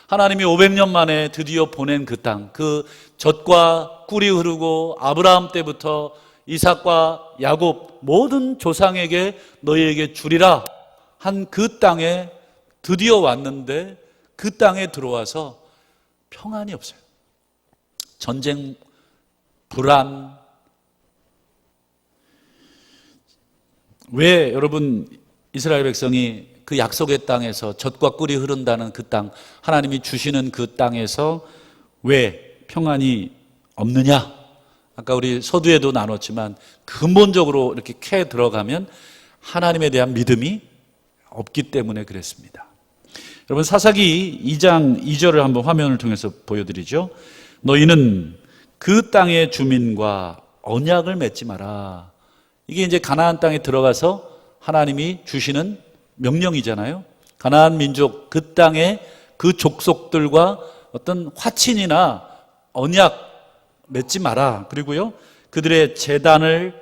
하나님이 500년 만에 드디어 보낸 그 땅, 그 젖과 꿀이 흐르고 아브라함 때부터 이삭과 야곱 모든 조상에게 너희에게 주리라 한 그 땅에 드디어 왔는데 그 땅에 들어와서 평안이 없어요. 전쟁, 불안. 왜 여러분 이스라엘 백성이 그 약속의 땅에서 젖과 꿀이 흐른다는 그 땅, 하나님이 주시는 그 땅에서 왜 평안이 없느냐? 아까 우리 서두에도 나눴지만 근본적으로 이렇게 캐 들어가면 하나님에 대한 믿음이 없기 때문에 그랬습니다. 여러분 사사기 2장 2절을 한번 화면을 통해서 보여드리죠. 너희는 그 땅의 주민과 언약을 맺지 마라. 이게 이제 가나안 땅에 들어가서 하나님이 주시는 명령이잖아요. 가나안 민족 그 땅에 그 족속들과 어떤 화친이나 언약 맺지 마라. 그리고요, 그들의 제단을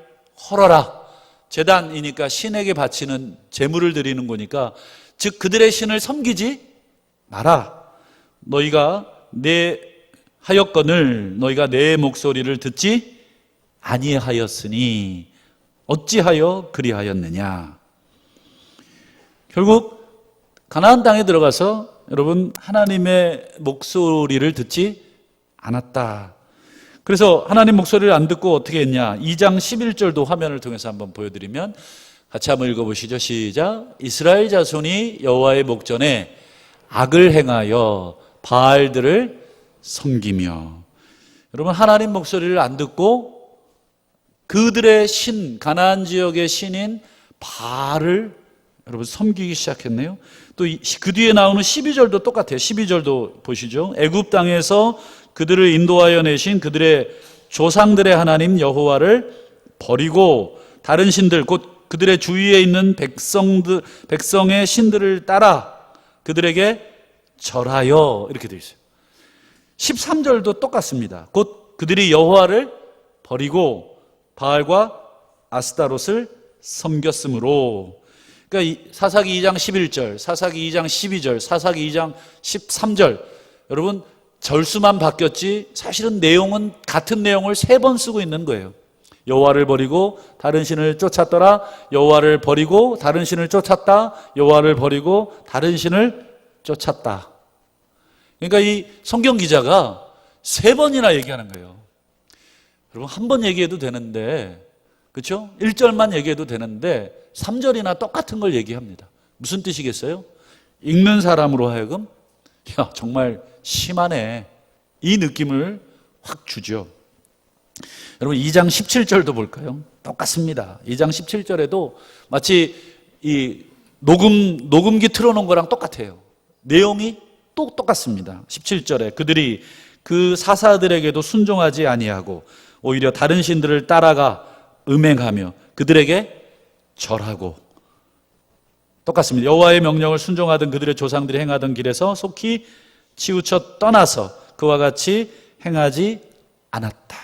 헐어라. 제단이니까 신에게 바치는 제물을 드리는 거니까, 즉 그들의 신을 섬기지 마라. 너희가 내 하였거늘 너희가 내 목소리를 듣지 아니하였으니 어찌하여 그리하였느냐. 결국 가나안 땅에 들어가서 여러분 하나님의 목소리를 듣지 않았다. 그래서 하나님 목소리를 안 듣고 어떻게 했냐. 2장 11절도 화면을 통해서 한번 보여드리면 같이 한번 읽어보시죠. 시작. 이스라엘 자손이 여호와의 목전에 악을 행하여 바알들을 섬기며. 여러분 하나님 목소리를 안 듣고 그들의 신, 가나안 지역의 신인 바알을 여러분 섬기기 시작했네요. 또 그 뒤에 나오는 12절도 똑같아요. 12절도 보시죠. 애굽 땅에서 그들을 인도하여 내신 그들의 조상들의 하나님 여호와를 버리고 다른 신들, 곧 그들의 주위에 있는 백성의 신들을 따라 그들에게 절하여, 이렇게 되어 있어요. 13절도 똑같습니다. 곧 그들이 여호와를 버리고 바알과 아스타롯을 섬겼으므로. 그러니까 사사기 2장 11절, 사사기 2장 12절, 사사기 2장 13절, 여러분 절수만 바뀌었지 사실은 내용은 같은 내용을 3번 쓰고 있는 거예요. 여호와를 버리고 다른 신을 쫓았더라. 여호와를 버리고 다른 신을 쫓았다. 여호와를 버리고 다른 신을 쫓았다. 그러니까 이 성경 기자가 3번이나 얘기하는 거예요. 여러분 한 번 얘기해도 되는데, 그렇죠? 1절만 얘기해도 되는데 3절이나 똑같은 걸 얘기합니다. 무슨 뜻이겠어요? 읽는 사람으로 하여금 야 정말 심하네, 이 느낌을 확 주죠. 여러분 2장 17절도 볼까요? 똑같습니다. 2장 17절에도 마치 이 녹음기 틀어놓은 거랑 똑같아요. 내용이 또 똑같습니다. 17절에 그들이 그 사사들에게도 순종하지 아니하고 오히려 다른 신들을 따라가 음행하며 그들에게 절하고. 똑같습니다. 여호와의 명령을 순종하던 그들의 조상들이 행하던 길에서 속히 치우쳐 떠나서 그와 같이 행하지 않았다.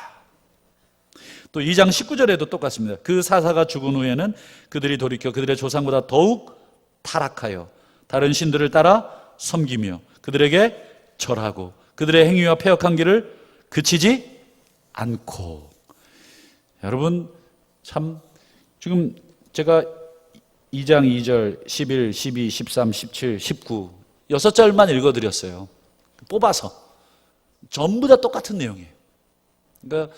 또 2장 19절에도 똑같습니다. 그 사사가 죽은 후에는 그들이 돌이켜 그들의 조상보다 더욱 타락하여 다른 신들을 따라 섬기며 그들에게 절하고 그들의 행위와 패역한 길을 그치지 않고. 여러분 참 지금 제가 2장 2절, 11, 12, 13, 17, 19 6절만 읽어드렸어요. 뽑아서 전부 다 똑같은 내용이에요. 그러니까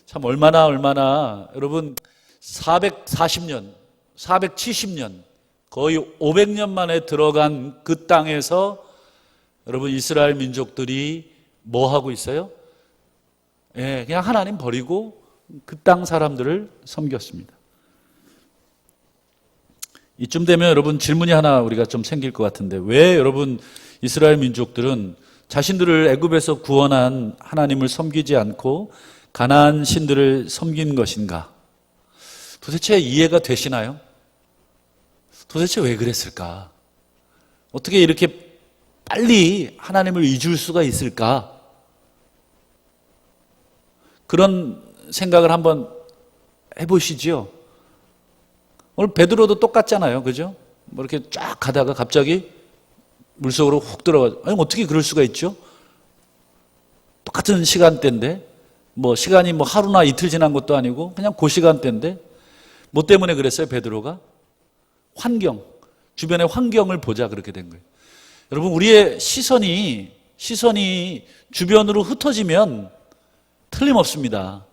참 얼마나 여러분 440년, 470년 거의 500년 만에 들어간 그 땅에서 여러분 이스라엘 민족들이 뭐 하고 있어요? 예, 그냥 하나님 버리고 그 땅 사람들을 섬겼습니다. 이쯤 되면 여러분 질문이 하나 우리가 좀 생길 것 같은데, 왜 여러분 이스라엘 민족들은 자신들을 애굽에서 구원한 하나님을 섬기지 않고 가나안 신들을 섬긴 것인가? 도대체 이해가 되시나요? 도대체 왜 그랬을까? 어떻게 이렇게 빨리 하나님을 잊을 수가 있을까? 그런 생각을 한번 해보시지요. 오늘 베드로도 똑같잖아요. 그죠? 뭐 이렇게 쫙 가다가 갑자기 물속으로 훅 들어가죠. 아니, 어떻게 그럴 수가 있죠? 똑같은 시간대인데. 뭐 시간이 뭐 하루나 이틀 지난 것도 아니고 그냥 그 시간대인데 뭐 때문에 그랬어요? 베드로가 환경, 주변의 환경을 보자 그렇게 된 거예요. 여러분, 우리의 시선이 주변으로 흩어지면 틀림없습니다.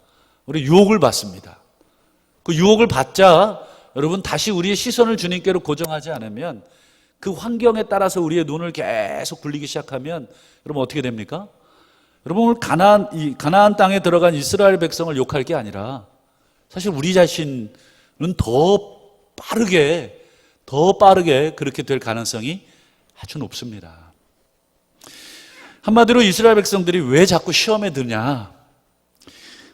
우리 유혹을 받습니다. 그 유혹을 받자 여러분 다시 우리의 시선을 주님께로 고정하지 않으면 그 환경에 따라서 우리의 눈을 계속 굴리기 시작하면 여러분 어떻게 됩니까? 여러분 오늘 가나안 땅에 들어간 이스라엘 백성을 욕할 게 아니라 사실 우리 자신은 더 빠르게 그렇게 될 가능성이 아주 높습니다. 한마디로 이스라엘 백성들이 왜 자꾸 시험에 드냐?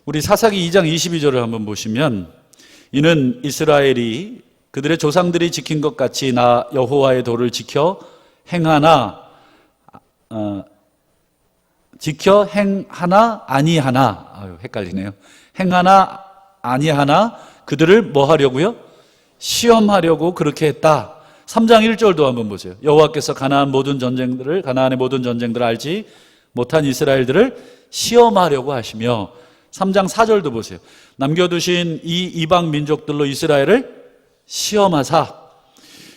우리 사사기 2장 22절을 한번 보시면 이는 이스라엘이 그들의 조상들이 지킨 것 같이 나 여호와의 도를 지켜 행하나 아니하나 헷갈리네요. 행하나 아니하나 그들을 뭐 하려고요? 시험하려고 그렇게 했다. 3장 1절도 한번 보세요. 여호와께서 가나안의 모든 전쟁들을 알지 못한 이스라엘들을 시험하려고 하시며 3장 4절도 보세요. 남겨두신 이 이방 민족들로 이스라엘을 시험하사.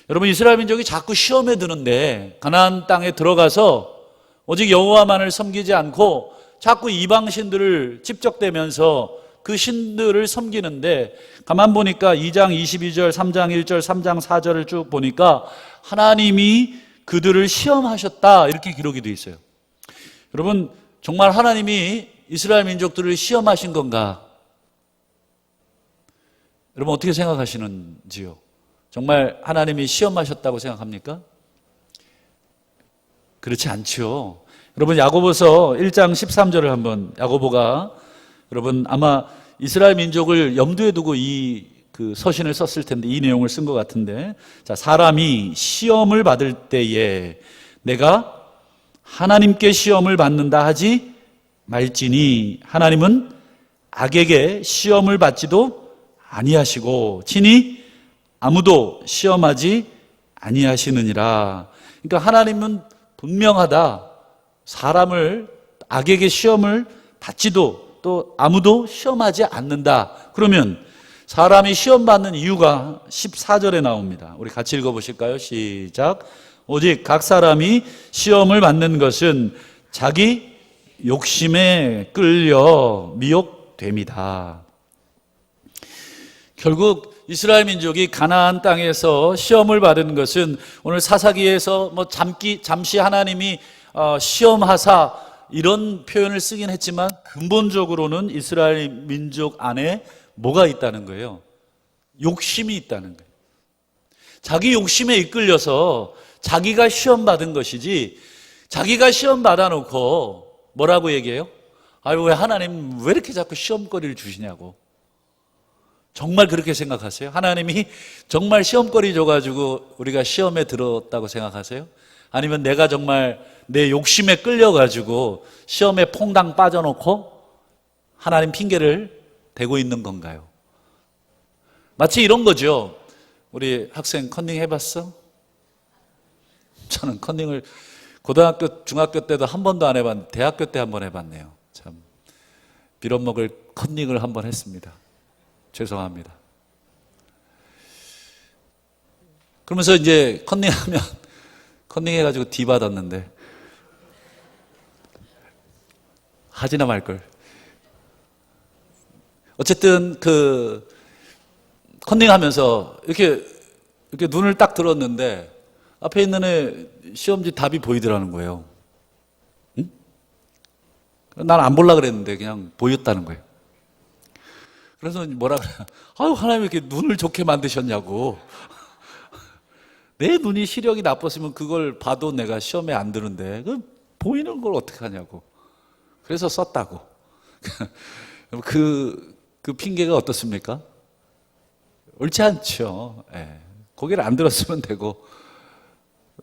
여러분 이스라엘 민족이 자꾸 시험에 드는데 가나안 땅에 들어가서 오직 여호와만을 섬기지 않고 자꾸 이방 신들을 집적대면서 그 신들을 섬기는데 가만 보니까 2장 22절, 3장 1절, 3장 4절을 쭉 보니까 하나님이 그들을 시험하셨다 이렇게 기록이 되어 있어요. 여러분 정말 하나님이 이스라엘 민족들을 시험하신 건가? 여러분 어떻게 생각하시는지요? 정말 하나님이 시험하셨다고 생각합니까? 그렇지 않죠. 여러분 야고보서 1장 13절을 한번 야고보가 여러분 아마 이스라엘 민족을 염두에 두고 그 서신을 썼을 텐데 이 내용을 쓴 것 같은데 자 사람이 시험을 받을 때에 내가 하나님께 시험을 받는다 하지 말지니 하나님은 악에게 시험을 받지도 아니하시고 친히 아무도 시험하지 아니하시느니라. 그러니까 하나님은 분명하다. 사람을 악에게 시험을 받지도 또 아무도 시험하지 않는다. 그러면 사람이 시험받는 이유가 14절에 나옵니다. 우리 같이 읽어보실까요? 시작. 오직 각 사람이 시험을 받는 것은 자기 욕심에 끌려 미혹됩니다. 결국 이스라엘 민족이 가나안 땅에서 시험을 받은 것은 오늘 사사기에서 잠시 하나님이 시험하사 이런 표현을 쓰긴 했지만 근본적으로는 이스라엘 민족 안에 뭐가 있다는 거예요? 욕심이 있다는 거예요. 자기 욕심에 이끌려서 자기가 시험 받은 것이지 자기가 시험 받아놓고 뭐라고 얘기해요? 아유 왜 하나님 왜 이렇게 자꾸 시험거리를 주시냐고. 정말 그렇게 생각하세요? 하나님이 정말 시험거리 줘가지고 우리가 시험에 들었다고 생각하세요? 아니면 내가 정말 내 욕심에 끌려가지고 시험에 퐁당 빠져놓고 하나님 핑계를 대고 있는 건가요? 마치 이런 거죠. 우리 학생 컨닝 해봤어? 저는 컨닝을 고등학교, 중학교 때도 한 번도 안 해봤는데 대학교 때 한 번 해봤네요. 참 빌어먹을 컨닝을 한 번 했습니다. 죄송합니다. 그러면서 이제 컨닝 해가지고 D 받았는데 하지나 말걸. 어쨌든 컨닝 하면서 이렇게 눈을 딱 들었는데 앞에 있는 애 시험지 답이 보이더라는 거예요. 응? 난 안 볼라 그랬는데 그냥 보였다는 거예요. 그래서 뭐라 그래요? 아유, 하나님 왜 이렇게 눈을 좋게 만드셨냐고. 내 눈이 시력이 나빴으면 그걸 봐도 내가 시험에 안 드는데, 보이는 걸 어떻게 하냐고. 그래서 썼다고. 그 핑계가 어떻습니까? 옳지 않죠. 예. 고개를 안 들었으면 되고,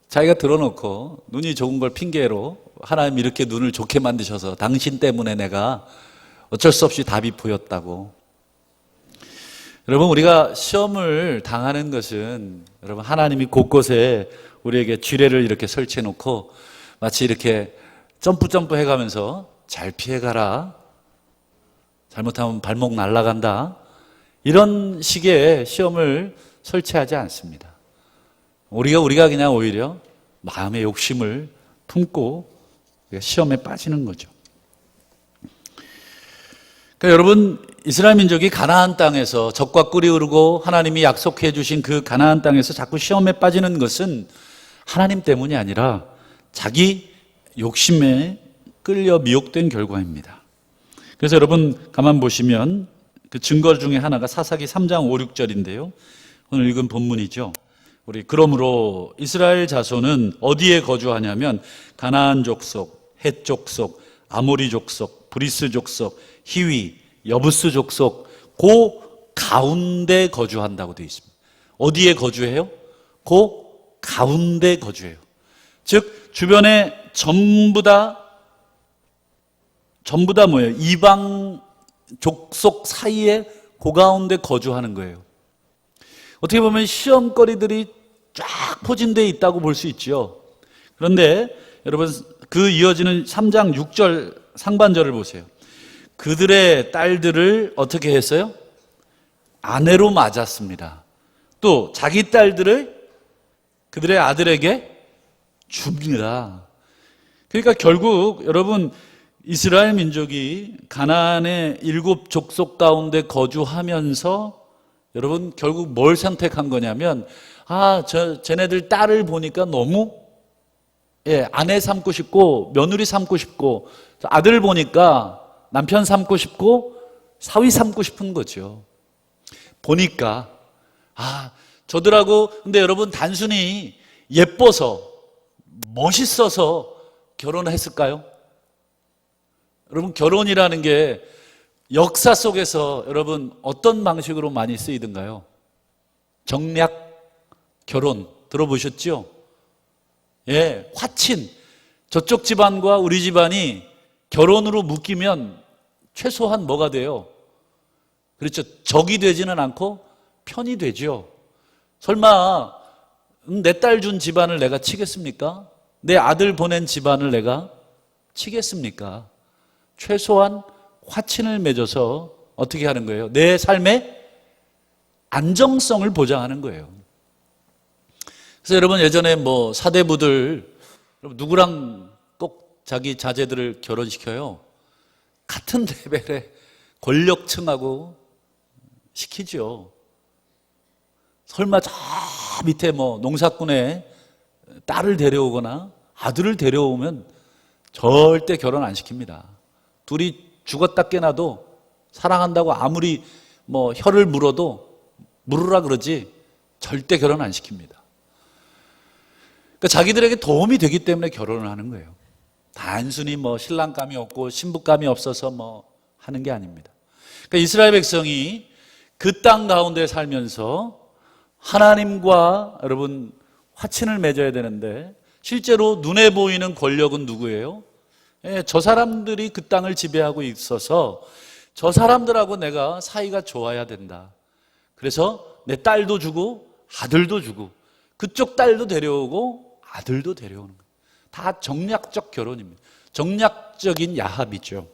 자기가 들어놓고, 눈이 좋은 걸 핑계로, 하나님 이렇게 눈을 좋게 만드셔서 당신 때문에 내가 어쩔 수 없이 답이 보였다고. 여러분 우리가 시험을 당하는 것은 여러분 하나님이 곳곳에 우리에게 쥐레를 이렇게 설치해 놓고 마치 이렇게 점프 해가면서 잘 피해가라. 잘못하면 발목 날아간다. 이런 식의 시험을 설치하지 않습니다. 우리가 그냥 오히려 마음의 욕심을 품고 시험에 빠지는 거죠. 그러니까 여러분, 이스라엘 민족이 가나안 땅에서 적과 꿀이 흐르고 하나님이 약속해 주신 그 가나안 땅에서 자꾸 시험에 빠지는 것은 하나님 때문이 아니라 자기 욕심에 끌려 미혹된 결과입니다. 그래서 여러분 가만 보시면 그 증거 중에 하나가 사사기 3장 5, 6절인데요. 오늘 읽은 본문이죠. 우리 그러므로 이스라엘 자손은 어디에 거주하냐면 가나안 족속, 헷 족속, 아모리 족속, 브리스 족속, 히위, 여부스 족속 그 가운데 거주한다고 되어 있습니다. 어디에 거주해요? 그 가운데 거주해요. 즉 주변에 전부 다 뭐예요? 이방 족속 사이에 그 가운데 거주하는 거예요. 어떻게 보면 시험거리들이 쫙 포진되어 있다고 볼 수 있죠. 그런데 여러분 그 이어지는 3장 6절 상반절을 보세요. 그들의 딸들을 어떻게 했어요? 아내로 맞았습니다. 또 자기 딸들을 그들의 아들에게 줍니다. 그러니까 결국 여러분 이스라엘 민족이 가나안의 7 족속 가운데 거주하면서 여러분 결국 뭘 선택한 거냐면 쟤네들 딸을 보니까 너무 아내 삼고 싶고 며느리 삼고 싶고 아들 보니까 남편 삼고 싶고 사위 삼고 싶은 거죠. 보니까 저들하고 근데 여러분 단순히 예뻐서 멋있어서 결혼했을까요? 여러분 결혼이라는 게 역사 속에서 여러분 어떤 방식으로 많이 쓰이던가요? 정략 결혼 들어보셨죠? 화친. 저쪽 집안과 우리 집안이 결혼으로 묶이면 최소한 뭐가 돼요? 그렇죠. 적이 되지는 않고 편이 되죠. 설마 내 딸 준 집안을 내가 치겠습니까? 내 아들 보낸 집안을 내가 치겠습니까? 최소한 화친을 맺어서 어떻게 하는 거예요? 내 삶의 안정성을 보장하는 거예요. 그래서 여러분 예전에 사대부들 누구랑 꼭 자기 자제들을 결혼시켜요? 같은 레벨의 권력층하고 시키죠. 설마 저 밑에 농사꾼의 딸을 데려오거나 아들을 데려오면 절대 결혼 안 시킵니다. 둘이 죽었다 깨나도 사랑한다고 아무리 혀를 물어도 물으라 그러지 절대 결혼 안 시킵니다. 그러니까 자기들에게 도움이 되기 때문에 결혼을 하는 거예요. 단순히 신랑감이 없고 신부감이 없어서 하는 게 아닙니다. 그러니까 이스라엘 백성이 그 땅 가운데 살면서 하나님과 여러분 화친을 맺어야 되는데 실제로 눈에 보이는 권력은 누구예요? 저 사람들이 그 땅을 지배하고 있어서 저 사람들하고 내가 사이가 좋아야 된다. 그래서 내 딸도 주고 아들도 주고 그쪽 딸도 데려오고 아들도 데려오는 거예요. 다 정략적 결혼입니다. 정략적인 야합이죠.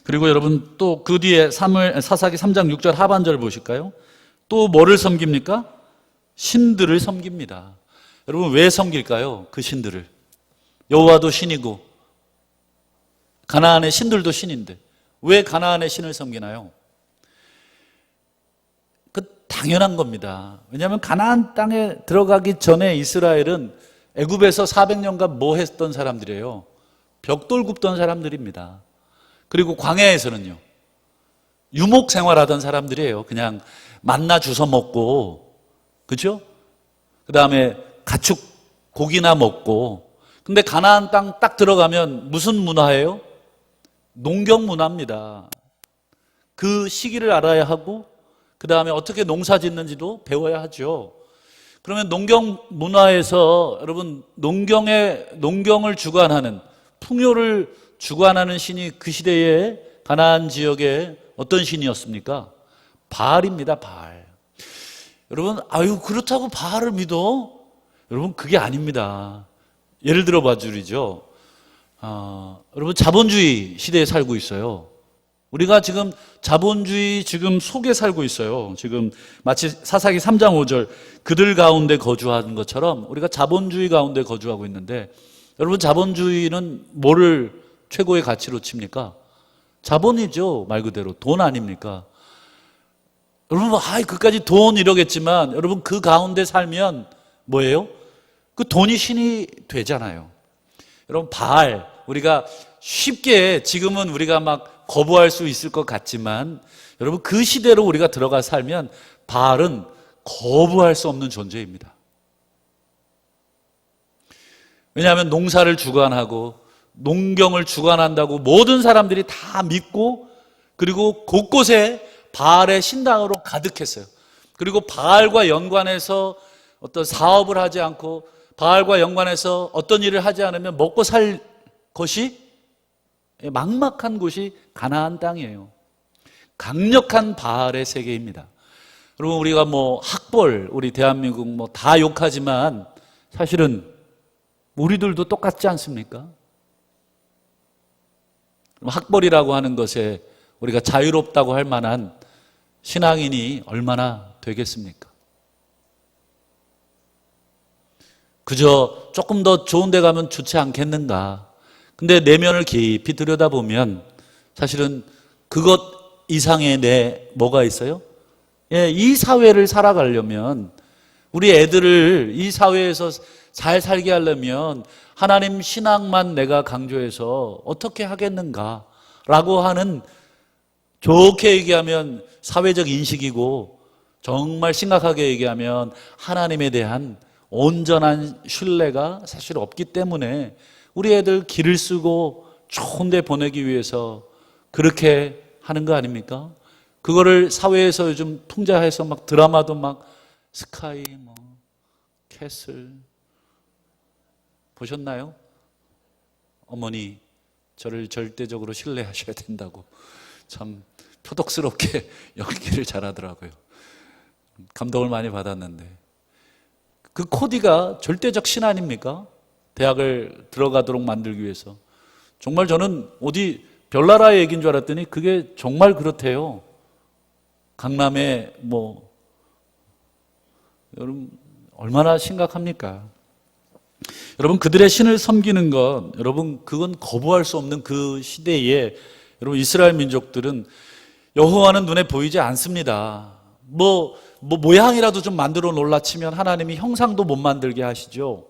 그리고 여러분 또 그 뒤에 사사기 3장 6절 하반절 보실까요? 또 뭐를 섬깁니까? 신들을 섬깁니다. 여러분 왜 섬길까요? 그 신들을. 여호와도 신이고 가나안의 신들도 신인데 왜 가나안의 신을 섬기나요? 당연한 겁니다. 왜냐하면 가나안 땅에 들어가기 전에 이스라엘은 애굽에서 400년간 뭐 했던 사람들이에요? 벽돌 굽던 사람들입니다. 그리고 광야에서는요 유목 생활하던 사람들이에요. 그냥 만나 주워 먹고, 그죠? 그 다음에 가축 고기나 먹고. 근데 가나안 땅 딱 들어가면 무슨 문화예요? 농경 문화입니다. 그 시기를 알아야 하고 그 다음에 어떻게 농사 짓는지도 배워야 하죠. 그러면 농경 문화에서 여러분 농경을 주관하는 풍요를 주관하는 신이 그 시대에 가나안 지역에 어떤 신이었습니까? 바알입니다. 바알. 여러분 그렇다고 바알을 믿어? 여러분 그게 아닙니다. 예를 들어 봐주리죠. 여러분 자본주의 시대에 살고 있어요. 우리가 지금 자본주의 지금 속에 살고 있어요. 지금 마치 사사기 3장 5절 그들 가운데 거주하는 것처럼 우리가 자본주의 가운데 거주하고 있는데, 여러분 자본주의는 뭐를 최고의 가치로 칩니까? 자본이죠. 말 그대로 돈 아닙니까? 여러분 그까지 돈 이러겠지만 여러분 그 가운데 살면 뭐예요? 그 돈이 신이 되잖아요. 여러분 바알, 우리가 쉽게 지금은 우리가 막 거부할 수 있을 것 같지만 여러분 그 시대로 우리가 들어가 살면 바알은 거부할 수 없는 존재입니다. 왜냐하면 농사를 주관하고 농경을 주관한다고 모든 사람들이 다 믿고, 그리고 곳곳에 바알의 신당으로 가득했어요. 그리고 바알과 연관해서 어떤 사업을 하지 않고 바알과 연관해서 어떤 일을 하지 않으면 먹고 살 것이 막막한 곳이 가나안 땅이에요. 강력한 바알의 세계입니다. 여러분 우리가 뭐 학벌, 우리 대한민국 뭐 다 욕하지만 사실은 우리들도 똑같지 않습니까? 학벌이라고 하는 것에 우리가 자유롭다고 할 만한 신앙인이 얼마나 되겠습니까? 그저 조금 더 좋은 데 가면 좋지 않겠는가? 근데 내면을 깊이 들여다보면 사실은 그것 이상의 내 뭐가 있어요? 예, 이 사회를 살아가려면, 우리 애들을 이 사회에서 잘 살게 하려면 하나님 신앙만 내가 강조해서 어떻게 하겠는가 라고 하는, 좋게 얘기하면 사회적 인식이고 정말 심각하게 얘기하면 하나님에 대한 온전한 신뢰가 사실 없기 때문에 우리 애들 길을 쓰고 좋은 데 보내기 위해서 그렇게 하는 거 아닙니까? 그거를 사회에서 요즘 풍자해서 막 드라마도 막 스카이 뭐 캐슬 보셨나요? 어머니 저를 절대적으로 신뢰하셔야 된다고 참 표독스럽게 연기를 잘하더라고요. 감동을 많이 받았는데, 그 코디가 절대적 신 아닙니까? 대학을 들어가도록 만들기 위해서. 정말 저는 어디 별나라의 얘기인 줄 알았더니 그게 정말 그렇대요. 강남에 뭐, 여러분 얼마나 심각합니까? 여러분 그들의 신을 섬기는 것, 여러분 그건 거부할 수 없는 그 시대에 여러분 이스라엘 민족들은 여호와는 눈에 보이지 않습니다. 뭐 모양이라도 좀 만들어 놓으려 치면 하나님이 형상도 못 만들게 하시죠.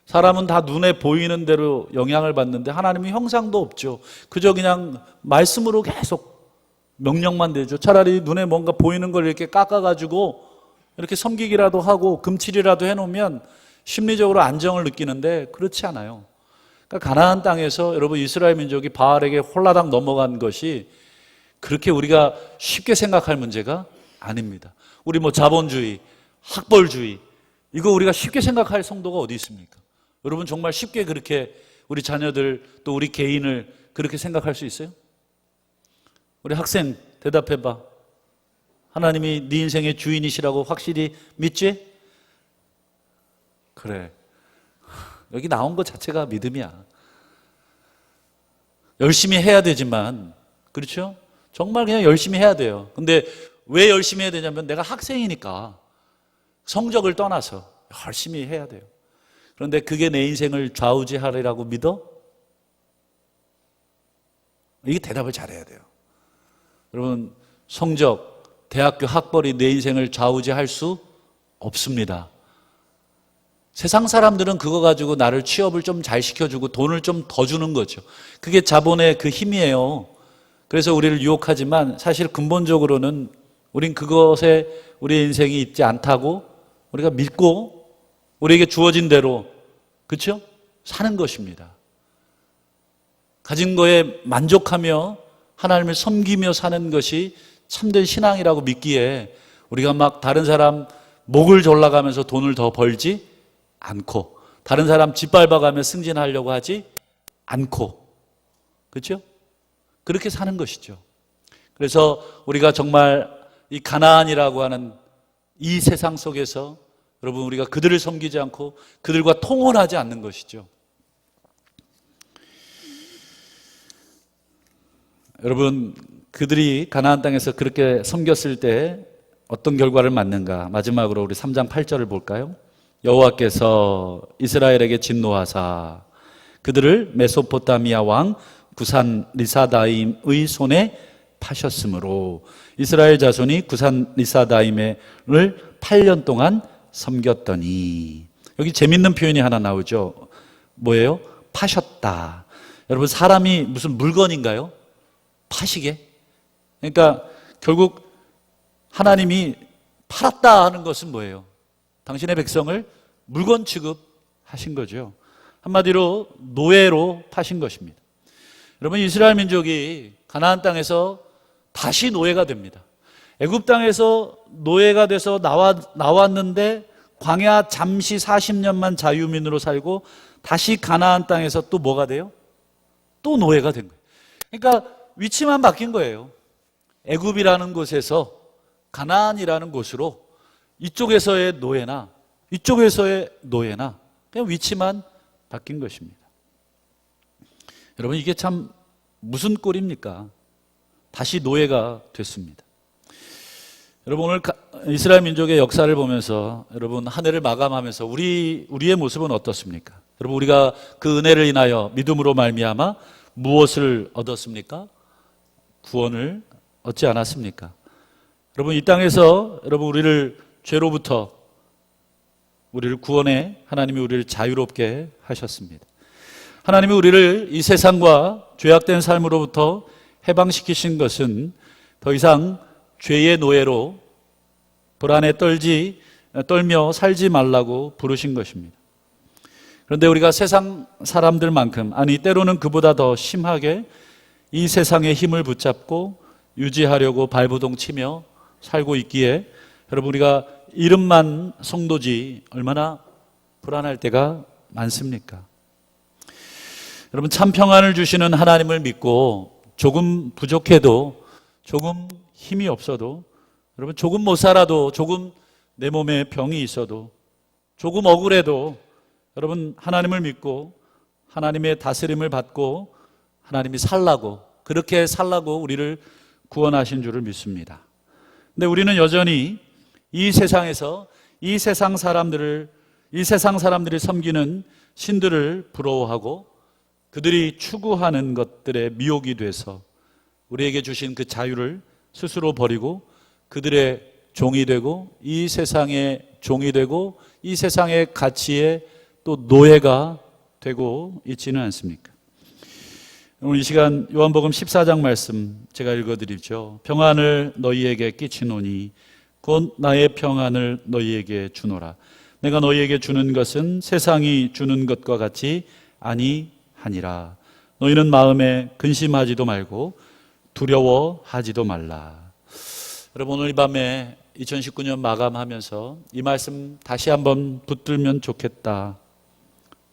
사람은 다 눈에 보이는 대로 영향을 받는데 하나님은 형상도 없죠. 그저 그냥 말씀으로 계속 명령만 되죠. 차라리 눈에 뭔가 보이는 걸 이렇게 깎아가지고 이렇게 섬기기라도 하고 금칠이라도 해놓으면 심리적으로 안정을 느끼는데 그렇지 않아요. 그러니까 가나안 땅에서 여러분 이스라엘 민족이 바알에게 홀라당 넘어간 것이 그렇게 우리가 쉽게 생각할 문제가 아닙니다. 우리 뭐 자본주의, 학벌주의, 이거 우리가 쉽게 생각할 성도가 어디 있습니까? 여러분 정말 쉽게 그렇게 우리 자녀들 또 우리 개인을 그렇게 생각할 수 있어요? 우리 학생 대답해봐. 하나님이 네 인생의 주인이시라고 확실히 믿지? 그래. 여기 나온 것 자체가 믿음이야. 열심히 해야 되지만, 그렇죠? 정말 그냥 열심히 해야 돼요. 근데 왜 열심히 해야 되냐면 내가 학생이니까 성적을 떠나서 열심히 해야 돼요. 그런데 그게 내 인생을 좌우지하리라고 믿어? 이게 대답을 잘해야 돼요. 여러분 성적, 대학교 학벌이 내 인생을 좌우지할 수 없습니다. 세상 사람들은 그거 가지고 나를 취업을 좀 잘 시켜주고 돈을 좀 더 주는 거죠. 그게 자본의 그 힘이에요. 그래서 우리를 유혹하지만 사실 근본적으로는 우린 그것에 우리의 인생이 있지 않다고 우리가 믿고 우리에게 주어진 대로, 그렇죠? 사는 것입니다. 가진 거에 만족하며 하나님을 섬기며 사는 것이 참된 신앙이라고 믿기에 우리가 막 다른 사람 목을 졸라가면서 돈을 더 벌지 않고 다른 사람 짓밟아가며 승진하려고 하지 않고, 그렇죠? 그렇게 사는 것이죠. 그래서 우리가 정말 이 가나안이라고 하는 이 세상 속에서 여러분 우리가 그들을 섬기지 않고 그들과 통혼하지 않는 것이죠. 여러분 그들이 가나안 땅에서 그렇게 섬겼을 때 어떤 결과를 맞는가? 마지막으로 우리 3장 8절을 볼까요? 여호와께서 이스라엘에게 진노하사 그들을 메소포타미아 왕 구산 리사다임의 손에 파셨으므로 이스라엘 자손이 구산 리사다임을 8년 동안 섬겼더니, 여기 재밌는 표현이 하나 나오죠. 뭐예요? 파셨다. 여러분, 사람이 무슨 물건인가요? 파시게? 그러니까 결국 하나님이 팔았다 하는 것은 뭐예요? 당신의 백성을 물건 취급하신 거죠. 한마디로 노예로 파신 것입니다. 여러분, 이스라엘 민족이 가나안 땅에서 다시 노예가 됩니다. 애굽 땅에서 노예가 돼서 나왔는데 광야 잠시 40년만 자유민으로 살고 다시 가나안 땅에서 또 뭐가 돼요? 또 노예가 된 거예요. 그러니까 위치만 바뀐 거예요. 애굽이라는 곳에서 가나안이라는 곳으로 이쪽에서의 노예나 이쪽에서의 노예나 그냥 위치만 바뀐 것입니다. 여러분, 이게 참 무슨 꼴입니까? 다시 노예가 됐습니다. 여러분, 오늘 이스라엘 민족의 역사를 보면서 여러분 한 해를 마감하면서 우리의 모습은 어떻습니까? 여러분, 우리가 그 은혜를 인하여 믿음으로 말미암아 무엇을 얻었습니까? 구원을 얻지 않았습니까? 여러분, 이 땅에서 여러분 우리를 죄로부터 우리를 구원해 하나님이 우리를 자유롭게 하셨습니다. 하나님이 우리를 이 세상과 죄악된 삶으로부터 해방시키신 것은 더 이상 죄의 노예로 불안에 떨며 살지 말라고 부르신 것입니다. 그런데 우리가 세상 사람들만큼, 아니 때로는 그보다 더 심하게 이 세상의 힘을 붙잡고 유지하려고 발부동 치며 살고 있기에 여러분, 우리가 이름만 성도지 얼마나 불안할 때가 많습니까? 여러분, 참 평안을 주시는 하나님을 믿고 조금 부족해도, 조금 힘이 없어도, 여러분 조금 못 살아도, 조금 내 몸에 병이 있어도, 조금 억울해도 여러분 하나님을 믿고 하나님의 다스림을 받고 하나님이 그렇게 살라고 우리를 구원하신 줄을 믿습니다. 근데 우리는 여전히 이 세상에서 이 세상 사람들이 섬기는 신들을 부러워하고 그들이 추구하는 것들에 미혹이 돼서 우리에게 주신 그 자유를 스스로 버리고 그들의 종이 되고 이 세상의 종이 되고 이 세상의 가치에 또 노예가 되고 있지는 않습니까? 오늘 이 시간 요한복음 14장 말씀 제가 읽어드리죠. 평안을 너희에게 끼치노니 곧 나의 평안을 너희에게 주노라. 내가 너희에게 주는 것은 세상이 주는 것과 같이 아니하니라. 너희는 마음에 근심하지도 말고 두려워하지도 말라. 여러분, 오늘 이 밤에 2019년 마감하면서 이 말씀 다시 한번 붙들면 좋겠다.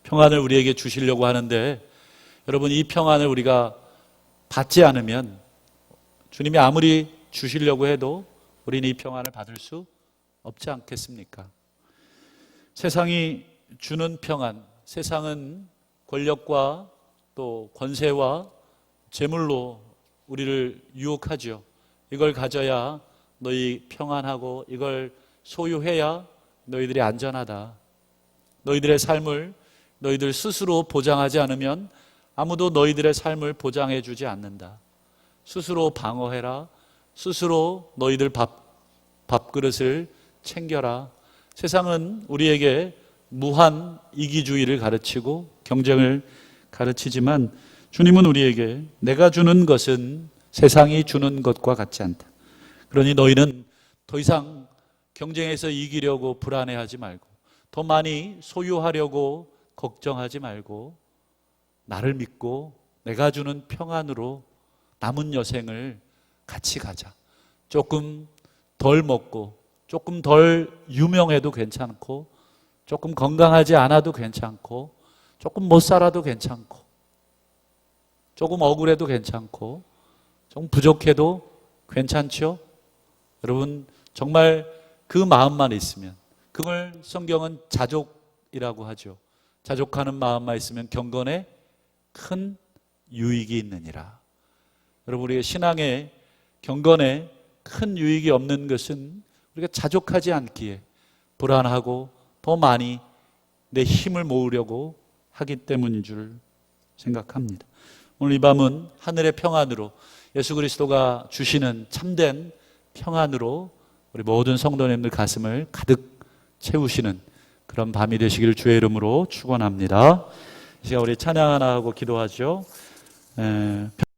평안을 우리에게 주시려고 하는데 여러분, 이 평안을 우리가 받지 않으면 주님이 아무리 주시려고 해도 우리는 이 평안을 받을 수 없지 않겠습니까? 세상이 주는 평안, 세상은 권력과 또 권세와 재물로 우리를 유혹하죠. 이걸 가져야 너희 평안하고 이걸 소유해야 너희들이 안전하다. 너희들의 삶을 너희들 스스로 보장하지 않으면 아무도 너희들의 삶을 보장해 주지 않는다. 스스로 방어해라. 스스로 너희들 밥그릇을 챙겨라. 세상은 우리에게 무한 이기주의를 가르치고 경쟁을 가르치지만 주님은 우리에게 내가 주는 것은 세상이 주는 것과 같지 않다. 그러니 너희는 더 이상 경쟁에서 이기려고 불안해하지 말고 더 많이 소유하려고 걱정하지 말고 나를 믿고 내가 주는 평안으로 남은 여생을 같이 가자. 조금 덜 먹고 조금 덜 유명해도 괜찮고 조금 건강하지 않아도 괜찮고 조금 못 살아도 괜찮고 조금 억울해도 괜찮고 조금 부족해도 괜찮죠? 여러분, 정말 그 마음만 있으면, 그걸 성경은 자족이라고 하죠. 자족하는 마음만 있으면 경건에 큰 유익이 있느니라. 여러분, 우리의 신앙의 경건에 큰 유익이 없는 것은 우리가 자족하지 않기에 불안하고 더 많이 내 힘을 모으려고 하기 때문인 줄 생각합니다. 오늘 이 밤은 하늘의 평안으로 예수 그리스도가 주시는 참된 평안으로 우리 모든 성도님들 가슴을 가득 채우시는 그런 밤이 되시기를 주의 이름으로 축원합니다. 이제 우리 찬양 하나 하고 기도하죠.